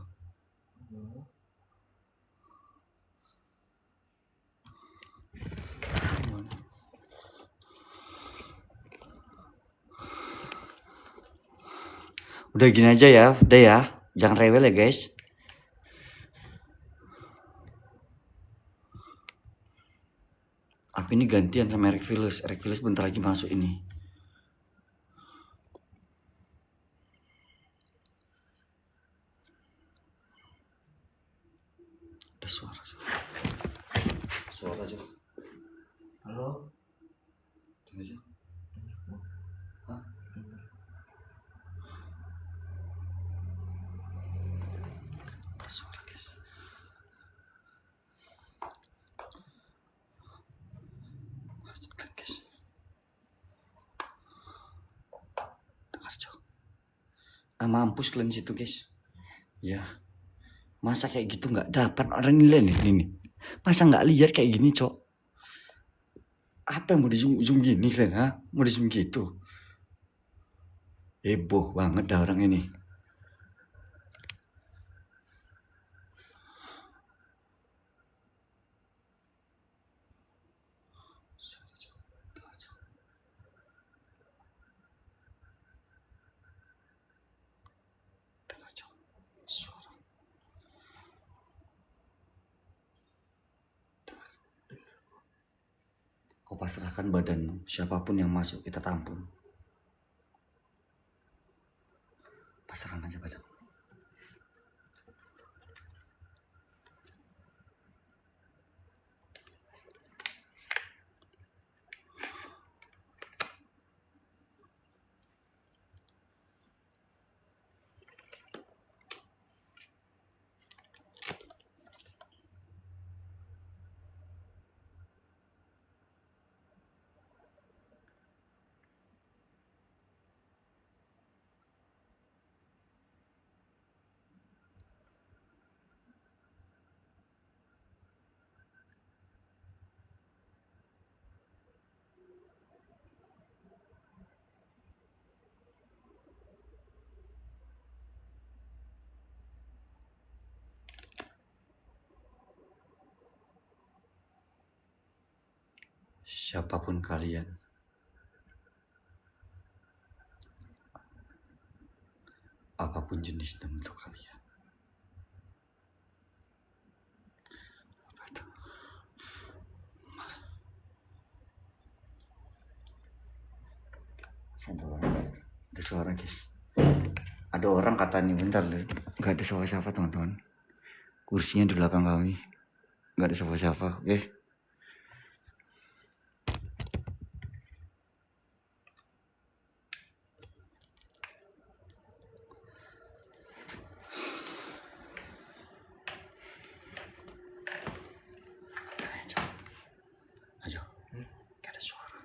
Udah gini aja ya, udah ya. Jangan rewel ya guys. Aku ini gantian sama Eric Phillips. Eric Phillips bentar lagi masuk ini. Ada suara Jo. Suara Jo. Halo? Tunggu aja. Hah? Ada suara guys. Guys. Dengar Jo. Mampus kalian situ guys. Ya. Masa kayak gitu nggak dapat orang nilai nih. Masa nggak lihat kayak gini Cok? Apa yang mau di zoom gini kalian? Ha? Mau di zoom gitu? Heboh banget dah orang ini. Kau pasrahkan badanmu, siapapun yang masuk kita tampung. Pasrahkan aja badanmu. Siapapun kalian, apapun jenis dan bentuk kalian, ada suara guys. Ada orang kata nih bentar, nggak ada siapa-siapa teman-teman. Kursinya di belakang kami, nggak ada siapa-siapa. Oke. Ayo, nggak ada suara.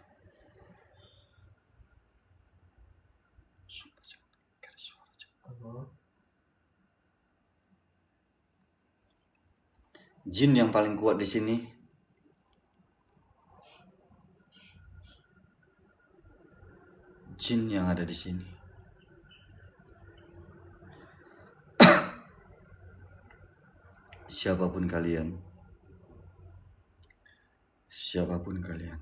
Sumpah, nggak ada suara. Apa? Jin yang paling kuat di sini. Jin yang ada di sini. Siapapun kalian. Siapapun kalian.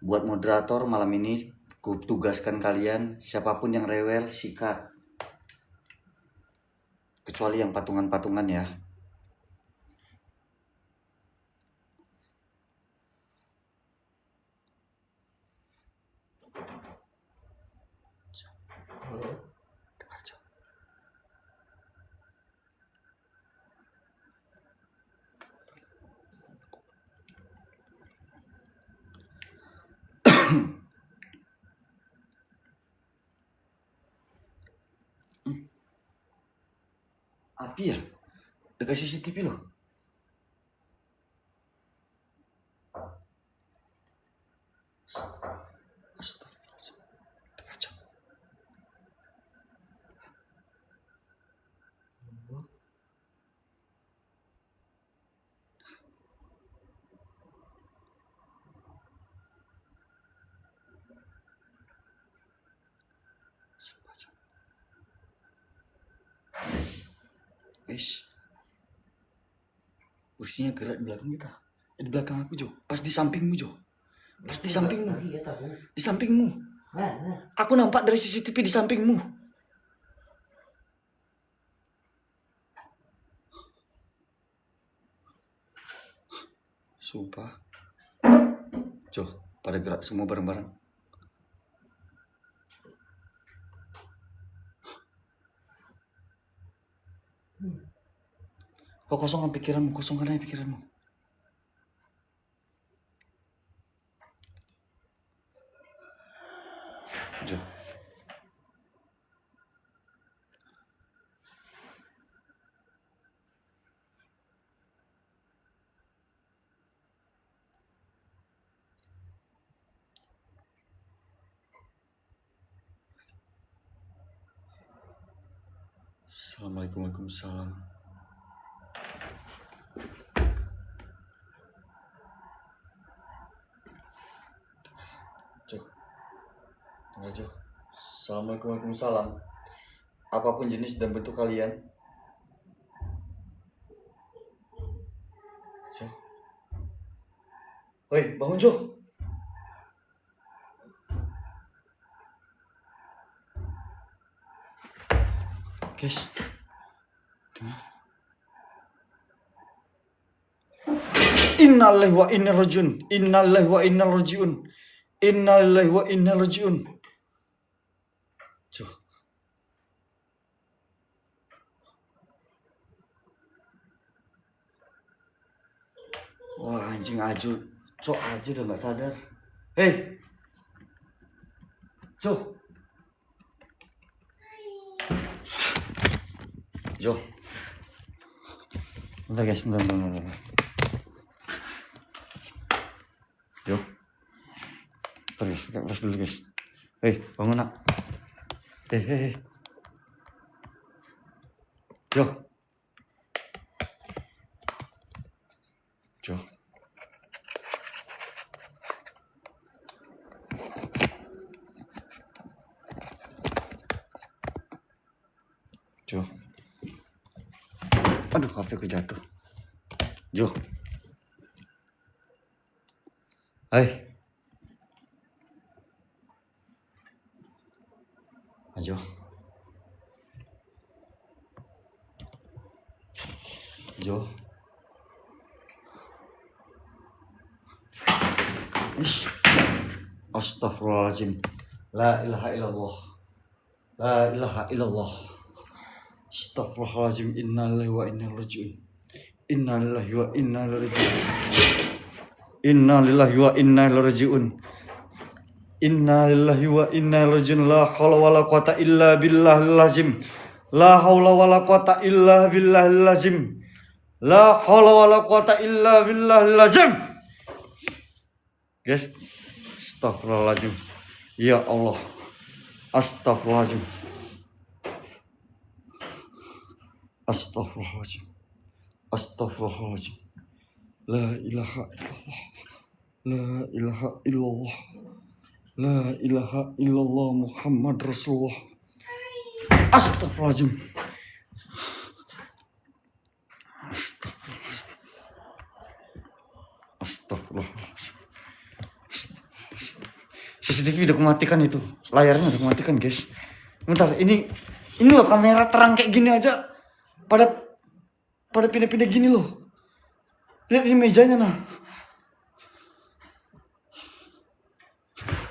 buat moderator malam ini, ku tugaskan kalian, siapapun yang rewel, sikat. Kecuali yang patungan-patungan ya. Api ya? Dekat CCTV loh. Astagfirullahaladzim. Kacau. Guys, kursinya gerak di belakang kita. Di belakang aku, Jo. Pas di sampingmu, Jo. Pas di sampingmu. Di sampingmu. Aku nampak dari CCTV di sampingmu. Sumpah. Jo, pada gerak semua bareng-bareng. Kau kosongkan pikiranmu, kosongkan aja pikiranmu. Jo. Assalamualaikum warahmatullahi wabarakatuh. Jo. Assalamualaikum warahmatullahi wabarakatuh. Apapun jenis dan bentuk kalian. Jo. Hei, bangun Jo. Guys. Innalillahi wa inna ilaihi rajiun. Innalillahi wa inna ilaihi rajiun. Innalillahi wa inna ilaihi rajiun. Jo. Wah, anjing Aju. Cok, Aju udah gak sadar. Hei. Jo. Jo. Bentar guys, bentar. Jo. Bentar guys, pakai flash dulu guys. Hei, bangun nak. Hei. Jo. Jo. Jo. Aduh, HP ku jatuh. Jo. Hai. Ajo. Jo. Ish. Astagfirullahaladzim. La ilaha illallah. La ilaha illallah. Astagfirullahaladzim. Innalillahi wa inna ilaihi raji'un. Innalillahi wa inna ilaihi raji'un. Innalillahi wa inna ilaihi raji'un. Innalillahi wa inna ilaihi raji'un. La haula wala quwata illa billahil azim. La haula wala quwata illa billahil azim. La haula wala quwata illa billahil azim. Guys, astagfirullahaladzim. Ya Allah. Astagfirullahaladzim. Astagfirullahaladzim. Astagfirullahaladzim. La ilaha illallah. La ilaha illallah. La ilaha illallah Muhammad Rasulullah. Astagfirullahaladzim. Astagfirullahaladzim. CCTV udah kematikan itu. Layarnya udah kematikan, guys. Bentar, ini loh kamera terang kayak gini aja. Pada pindah-pindah gini loh. Lihat ini mejanya nah.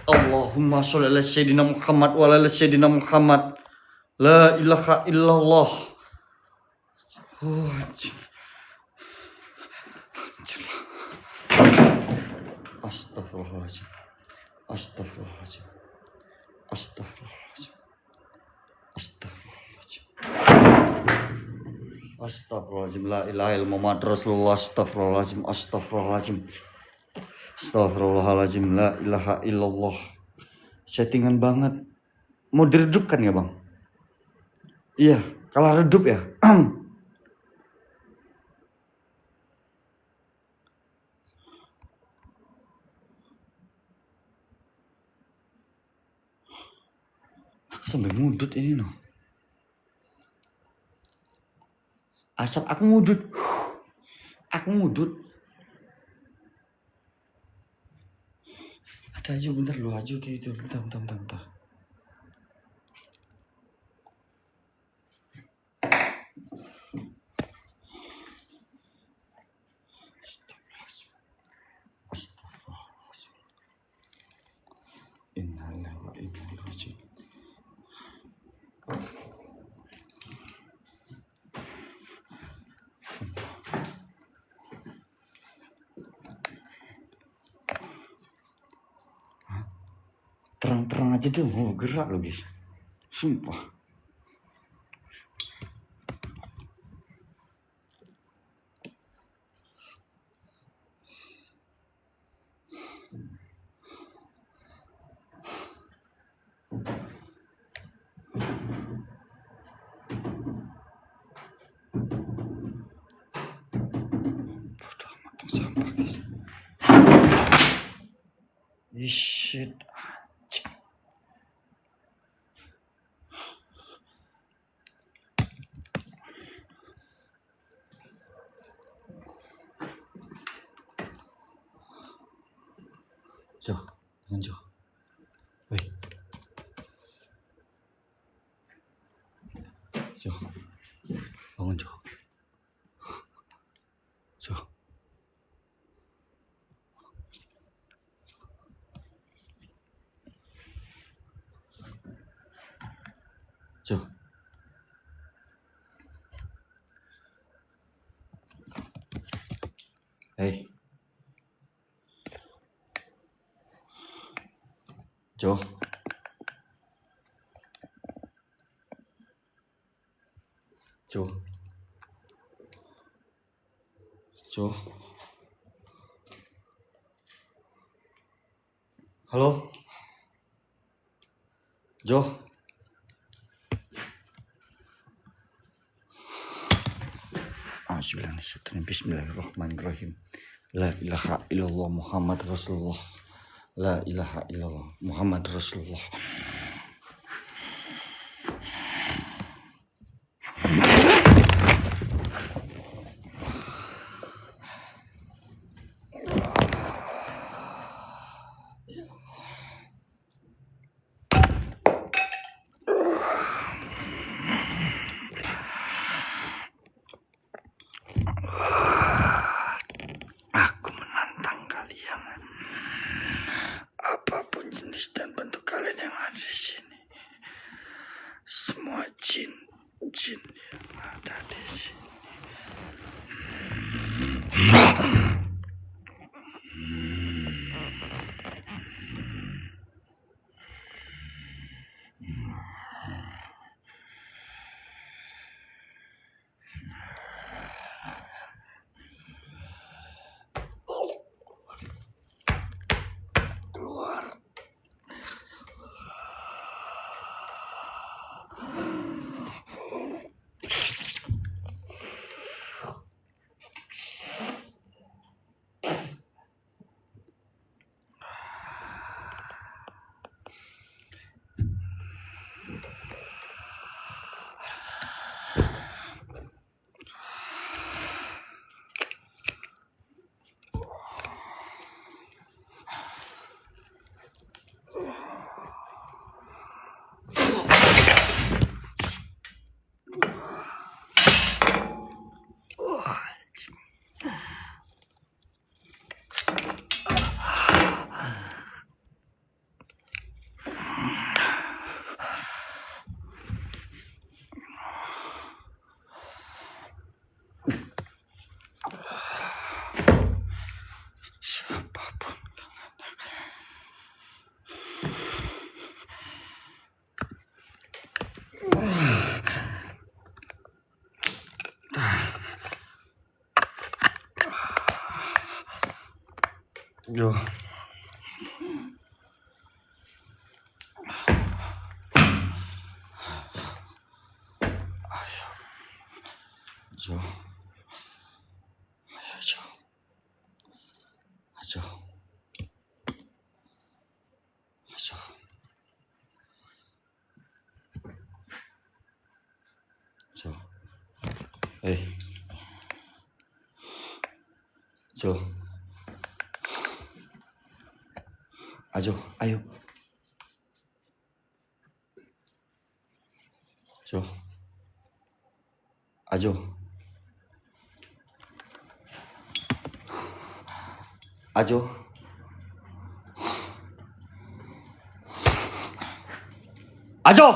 Allahumma sholli ala sayyidina Muhammad wa ala sayyidina Muhammad. La ilaha illallah. Oh, anjing. Astagfirullahaladzim. Astagfirullahaladzim. Astagfirullahaladzim. Astagfirullahaladzim. Astagfirullahaladzim. La ilaha illallah Muhammad Rasulullah. Astagfirullahaladzim. Astagfirullahaladzim. Astagfirullahaladzim. La ilaha illallah. Settingan banget. Mau diredupkan ya bang? Iya. Kalau redup ya. Aku sampai ngudut ini noh. Asap aku ngudut. Aku ngudut. Ada aja bentar lu aja kayak gitu. Bentar. Astagfirullahaladzim. Innalillahi wa inna ilaihi raji'un. Terang-terang aja deh mau gerak lo guys. Sumpah. Bodoh amat tong sampah guys. Shit. Jo, jangan Jo. Woi. Jo. Bangun Jo. Jo. Jo. Hei. Jo. Jo. Jo. Halo. Jo. Bismillahirrahmanirrahim. La ilaha illallah Muhammad Rasulullah. La ilaha illallah Muhammad Rasulullah. Aku menantang kalian. Apapun jenis dan bentuk kalian yang ada di Jo. Jo. Ayo, Jo. Ayo. Ayo. Jo. Hey. Jo. Ayo, ayo. Jo. Ayo. Ayo. Ayo.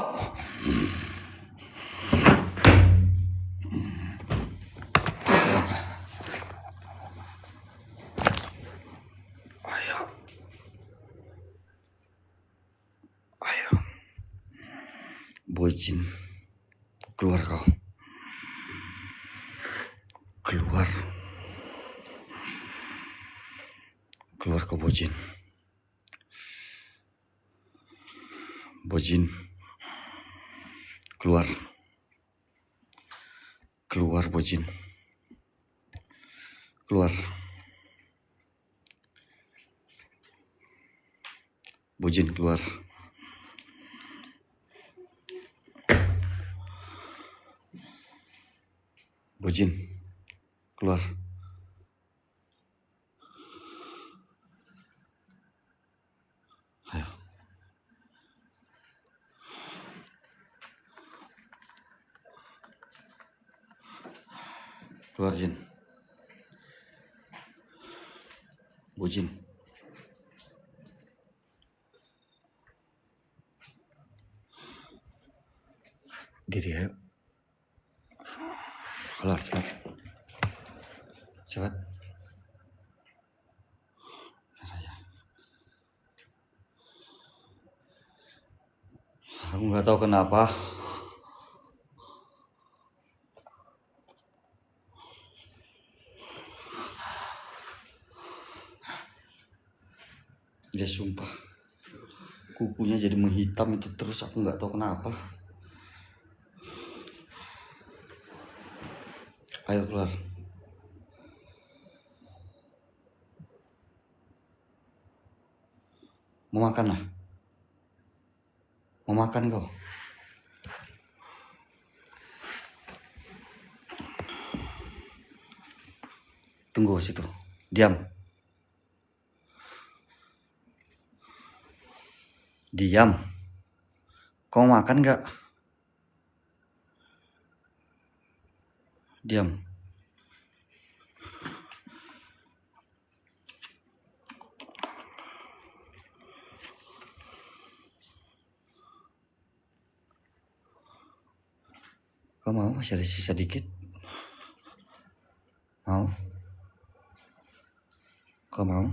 Ayo. Ayo. Bocin. Keluar kau. Keluar. Keluar kau bocin. Bocin. Keluar. Keluar bocin. Keluar. Bocin keluar. Bocin keluar. Ayo. Keluar Jin. Bocin. Diri ayo. Keluar cepat. Cepat. Aku nggak tahu kenapa. Dia sumpah. Kukunya jadi menghitam itu terus, aku nggak tahu kenapa. Ayo keluar. Mau makan lah. Mau makan kau. Tunggu situ. Diam. Diam. Kau mau makan nggak? Diam. Kau mau? Masih ada sisa dikit. Mau? Kau mau?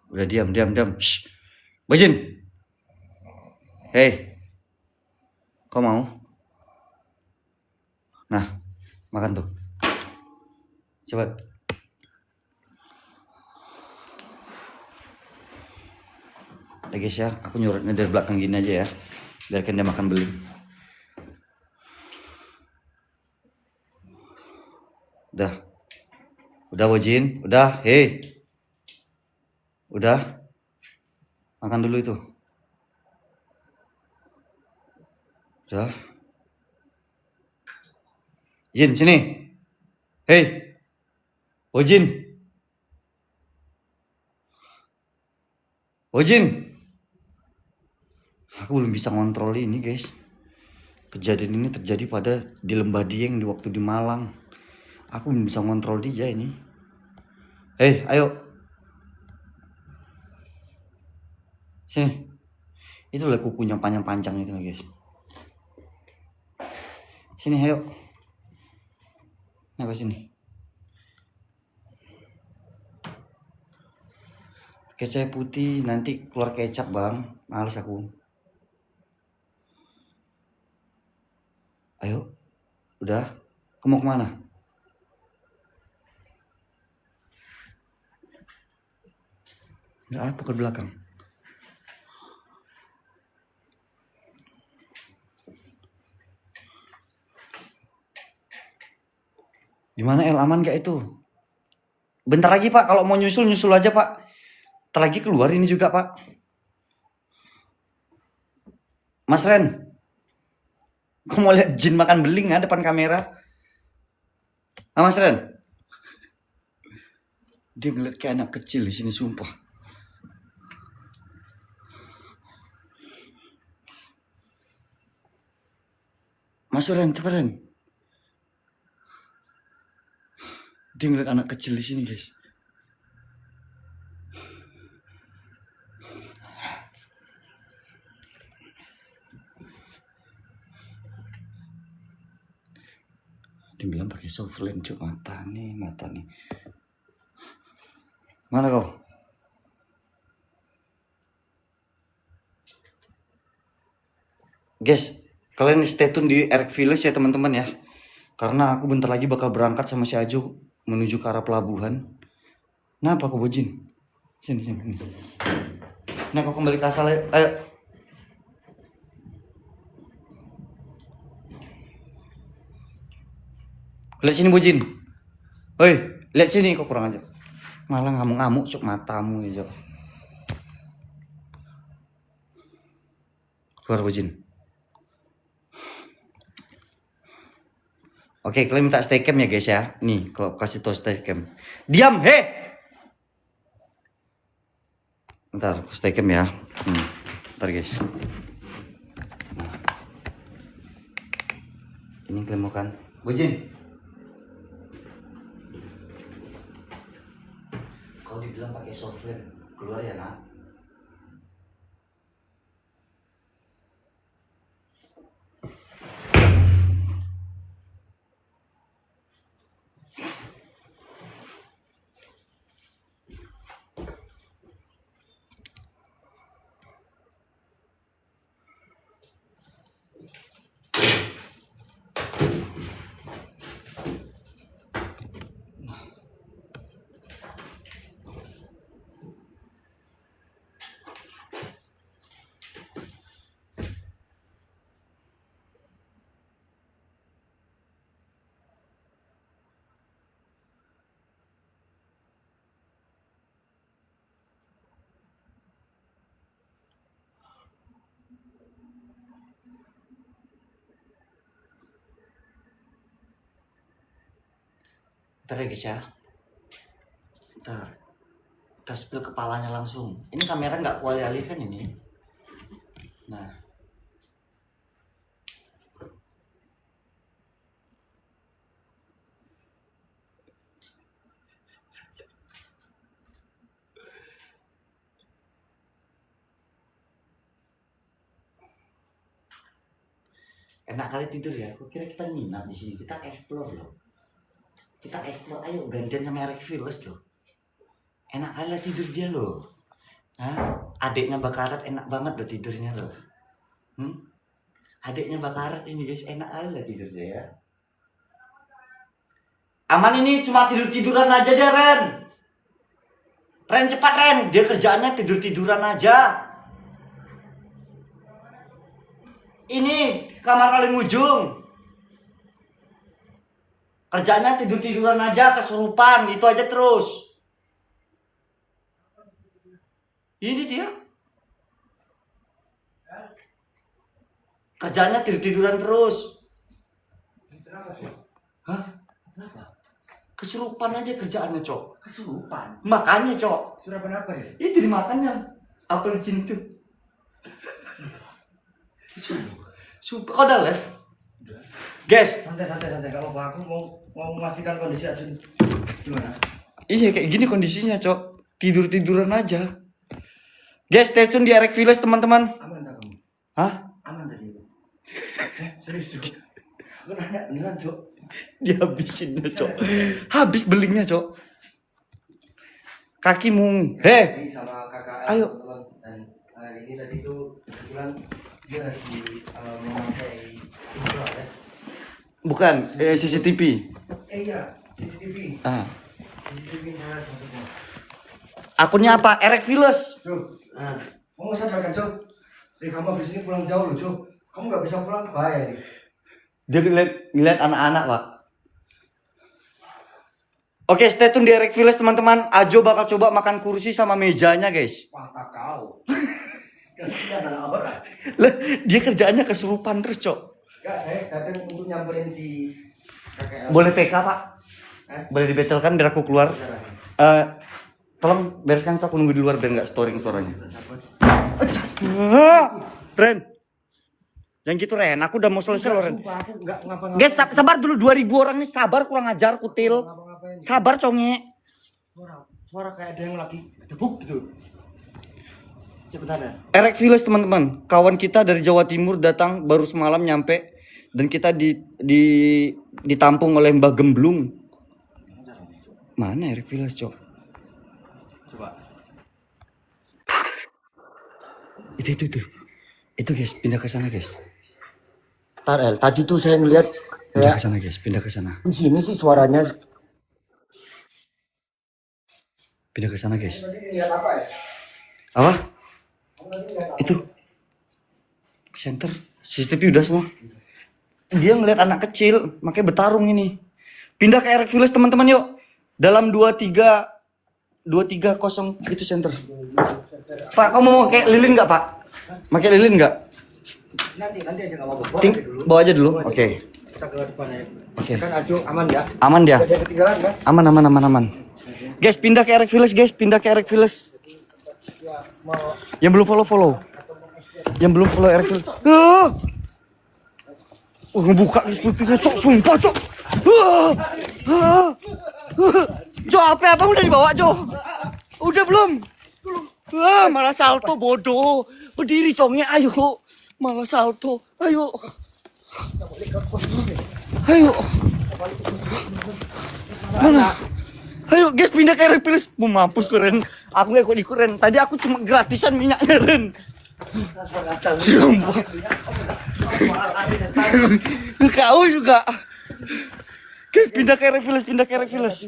Udah diam. Shh. Bocin. Hei. Kau mau? Nah, makan tuh. Cepat. Ya guys ya, aku nyuratnya dari belakang gini aja ya. Biarkan dia makan beling. Udah Bocin, udah, hei. Udah. Makan dulu itu. Udah. Jin, sini. Hei. Bocin. Bocin. Aku belum bisa ngontrol ini guys. Kejadian ini terjadi di Lembah Dieng di waktu di Malang. Aku belum bisa ngontrol dia ini. Hei, ayo. Sini. Itulah kukunya panjang-panjang itu guys. Sini, ayo. Nah, ke sini. Kecap putih nanti keluar kecap bang, males aku. Ayo, udah, kamu mau kemana? Udah apa ke belakang? Gimana El, aman gak itu? Bentar lagi pak, kalau mau nyusul aja pak. Ntar lagi keluar ini juga pak. Mas Ren, kamu mau lihat jin makan beling nggak depan kamera? Ah, Mas Ren, dia ngeliat kayak anak kecil di sini sumpah. Mas Ren, cepat Ren. Dia ngeliat anak kecil di sini guys. Dia bilang pakai soft lens, cuk, mata nih. Mana kau? Guys, kalian stay tune di Eric Village ya teman-teman ya. Karena aku bentar lagi bakal berangkat sama si Ajo menuju ke arah pelabuhan. Kenapa kau bojin? Sini. Nah, kau kembali ke asalnya. Ayo. Lihat sini bojin. Hoi, lihat sini kau kurang aja. Malah ngamuk-ngamuk cuk matamu ya, Jok. Keluar bojin. Oke, kalian minta stay cam ya guys ya. Nih, kalau kasih tau stay cam. Diam, he. Bentar, aku stay cam ya. Bentar guys. Nah. Ini kalian mau kan? Bojin. Kau dibilang pakai software, keluar ya nak. Bentar ya guys ya. Bentar. Kita spill kepalanya langsung. Ini kamera nggak kuali-alih kan ini. Nah. Enak kali tidur ya. Aku kira kita nginap di sini. Kita explore loh. Kita explore, ayo gantian sama Eric Village loh. Enak kali tidur dia loh. Hah? Adiknya Bakarat enak banget loh tidurnya loh. Adiknya Bakarat ini guys enak kali tidur dia ya. Aman ini cuma tiduran aja deh Ren. Ren cepat Ren, dia kerjaannya tiduran aja. Ini kamar paling ujung. Kerjanya tiduran aja, kesurupan, itu aja terus. Ini dia. Kerjanya tiduran terus. Kenapa sih? Hah? Kenapa? Kesurupan aja kerjaannya, Cok. Kesurupan. Makanya, Cok. Kesurupan apa ya? Itu dimakannya. Apel jin tuh. Sumpah, kau udah live? Guys, Santai. Kalau aku mau memastikan kondisi Ajun gimana? iya kayak gini kondisinya, Cok. Tiduran aja. Guys, stay tune di Eric Village, teman-teman. Aman tak kamu? Hah? Aman tadi itu? Serius Cuk? Aku nanya beneran Cuk? Dihabisin, Cok. Habis belingnya, Cok. kakimu. Heh. Ini sama kakak Ayo. teman-teman. Dan ini tadi tuh kebetulan dia lagi memakai kamera ya. Bukan, CCTV. Iya, CCTV. Ah. CCTV internet maksudnya. Akunnya apa? Erek Viles. Cuk, nah, kamu sadar kan, Cuk? Kamu habis ini pulang jauh loh, Cuk. Kamu nggak bisa pulang, bahaya nih. Dia ngeliat anak-anak, Pak. Oke, stay tune di Erek Viles, teman-teman. Ajo bakal coba makan kursi sama mejanya, guys. Wah, tak kau. Kasihan anak orang. Lah, dia kerjaannya kesurupan terus, Cok. Enggak, saya datang untuk nyamperin si kakek. Boleh PK, Pak? Boleh dibetelkan biar aku keluar. Tolong bereskan, aku nunggu di luar biar nggak storing suaranya. Ren, jangan gitu Ren, aku udah mau selesai loh Ren. Sumpah, aku nggak ngapa-ngapain. Guys, sabar dulu, 2000 orang nih, sabar, kurang ajar kutil. Ngapa-ngapain. Sabar conge. Suara kayak ada yang lagi debuk gitu. Sebentar ya. Erek Viles, teman-teman, kawan kita dari Jawa Timur datang baru semalam nyampe dan kita ditampung oleh Mbah Gemblung. Mana Erek Viles, Cok? Coba. Itu guys, pindah ke sana guys. Tadi tuh saya ngeliat Pindah ke sana guys, pindah ke sana. di sini sih suaranya. Pindah ke sana guys. Lihat apa ya? Apa? Itu center CCTV udah semua. Dia ngeliat anak kecil, makanya bertarung ini. Pindah ke Erek Viles, teman-teman yuk. Dalam 2330 itu center. Pak, kamu mau kayak lilin nggak Pak? Pakai lilin nggak? Nanti aja nggak apa-apa. Bawa aja dulu. Oke. Kita ke depan ya. Oke. Kan Ajo aman ya? Aman dia. Ada ketinggalan kan? Aman. Guys, pindah ke Erek Viles guys, pindah ke Erek Viles. Yang belum follow. Yang belum follow Erek Viles. Ngebuka guys pintunya, Cok, sumpah, Cok. Cok, apa udah dibawa, Cok? Udah belum? Malah salto bodoh. Berdiri congnya, ayo. Malah salto. Ayo. Mana? Ayo guys, pindah ke Erek Viles. Mampus keren. Aku nggak ikut Ren. Tadi aku cuma gratisan minyaknya Ren. Sumpah. Kau juga. Guys, pindah ke Erek Viles.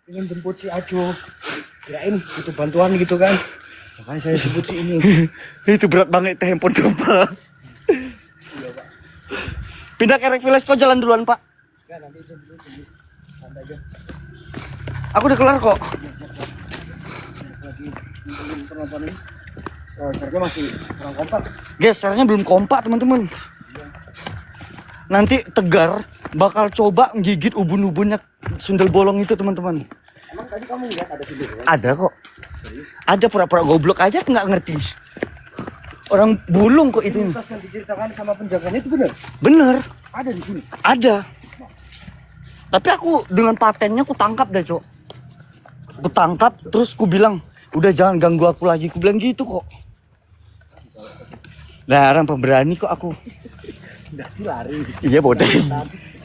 Ingin jemput si Ajo. Kirain butuh bantuan gitu kan. Makanya saya jemput si ini. Itu berat banget handphone coba. Pindah ke Erek Viles, kau jalan duluan Pak. Ya nanti itu dulu santai aja. Aku udah kelar kok. Lagi penonton ini. Sernya masih kurang kompak. Guys, sernya belum kompak teman-teman. Nanti Tegar bakal coba gigit ubun-ubunnya sundel bolong itu teman-teman. Emang tadi kamu lihat ada video kan? Ada kok. Ada pura-pura goblok aja nggak ngerti. Orang bulung kok itu. Tas yang diceritakan sama penjaganya itu benar? Bener. Ada di sini. Ada. Tapi aku dengan patennya aku tangkap deh, Cok. Aku tangkap terus ku bilang, "Udah jangan ganggu aku lagi." Ku bilang gitu kok. Nah, orang pemberani kok aku. Udah lari. Iya, bodoh.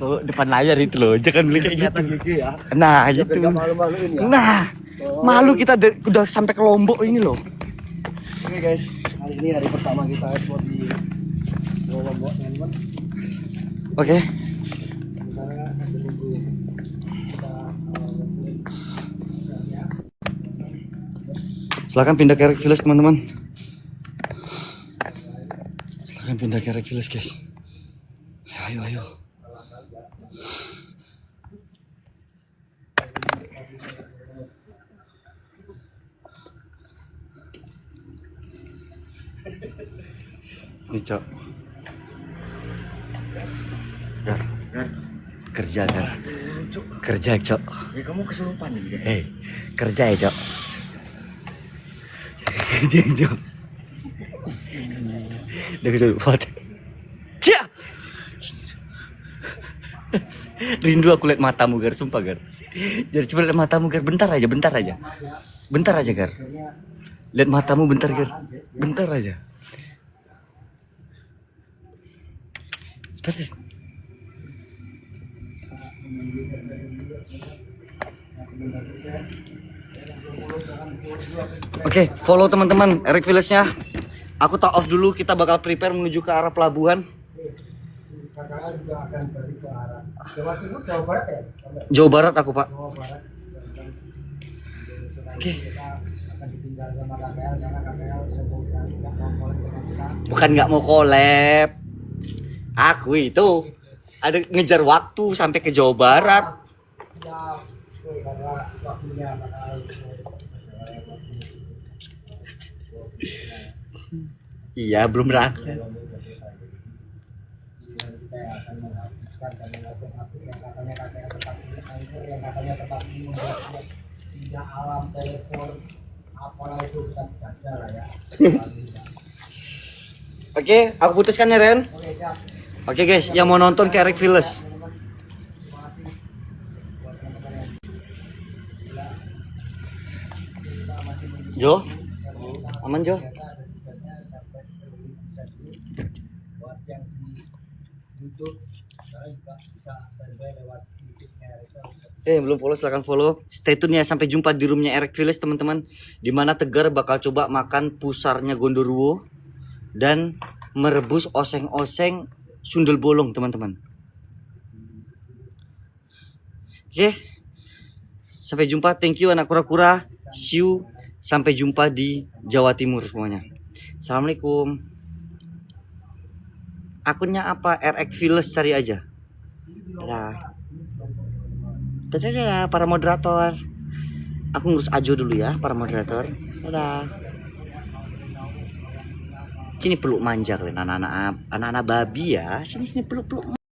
Oh, depan layar itu loh. Jangan beli kayak gitu. Gigi ya. Nah, gitu. Biar nggak malu-maluin ya. Nah, malu kita udah sampai ke Lombok ini loh. Oke guys, hari ini hari pertama kita ekspor di Lombok, teman-teman. Oke. Misalnya sambil nunggu kita Silahkan pindah ke Erek Viles teman-teman. Silahkan pindah ke Erek Viles guys. Ayo. Nih Cok. Kerja kan. Kerja Cok. ya kamu kesurupan nih. Hei, kerja ya Cok. Kerja Cok. Udah kesurupan. Cia. Rindu aku lihat matamu Gar, sumpah Gar. Jadi coba lihat matamu Gar, bentar aja. Bentar aja Gar. Lihat matamu bentar Gar. Bentar aja. Seperti Oke, follow teman-teman Eric Village-nya. Aku tak off dulu, kita bakal prepare menuju ke arah pelabuhan. Kakak juga akan balik ke arah Jawa Timur, Jawa Barat ya? Jawa Barat aku, Pak. Jawa Barat. Oke. Kita akan ditinggal sama KKL karena KKL semoga tidak mau collab dengan kita. Bukan nggak mau collab. Aku itu ada ngejar waktu sampai ke Jawa Barat. Ya, karena waktunya KKL. Iya, belum berangkat. Kita akan menghabiskan dan menghabiskan yang katanya KKL tempat ini, yang katanya tempat ini membuat tidak alam telepon apalah itu kita jajal lah ya. Oke, aku putuskan ya Ren. Oke, siap. Oke guys, yang mau nonton ke Eric Village. Jo, aman Jo. Belum follow, silahkan follow. Stay tune ya, sampai jumpa di roomnya Eric Village teman-teman. Dimana Tegar bakal coba makan pusarnya Gondoruo dan merebus oseng-oseng sundel bolong teman-teman. Oke, sampai jumpa. Thank you anak kura-kura. See you. Sampai jumpa di Jawa Timur semuanya. Assalamualaikum. Akunnya apa? RX Village, cari aja. Dadah. Dadah para moderator. Aku ngurus Ajo dulu ya para moderator. Dadah. Sini peluk manja kalian anak-anak babi ya. Sini peluk-peluk.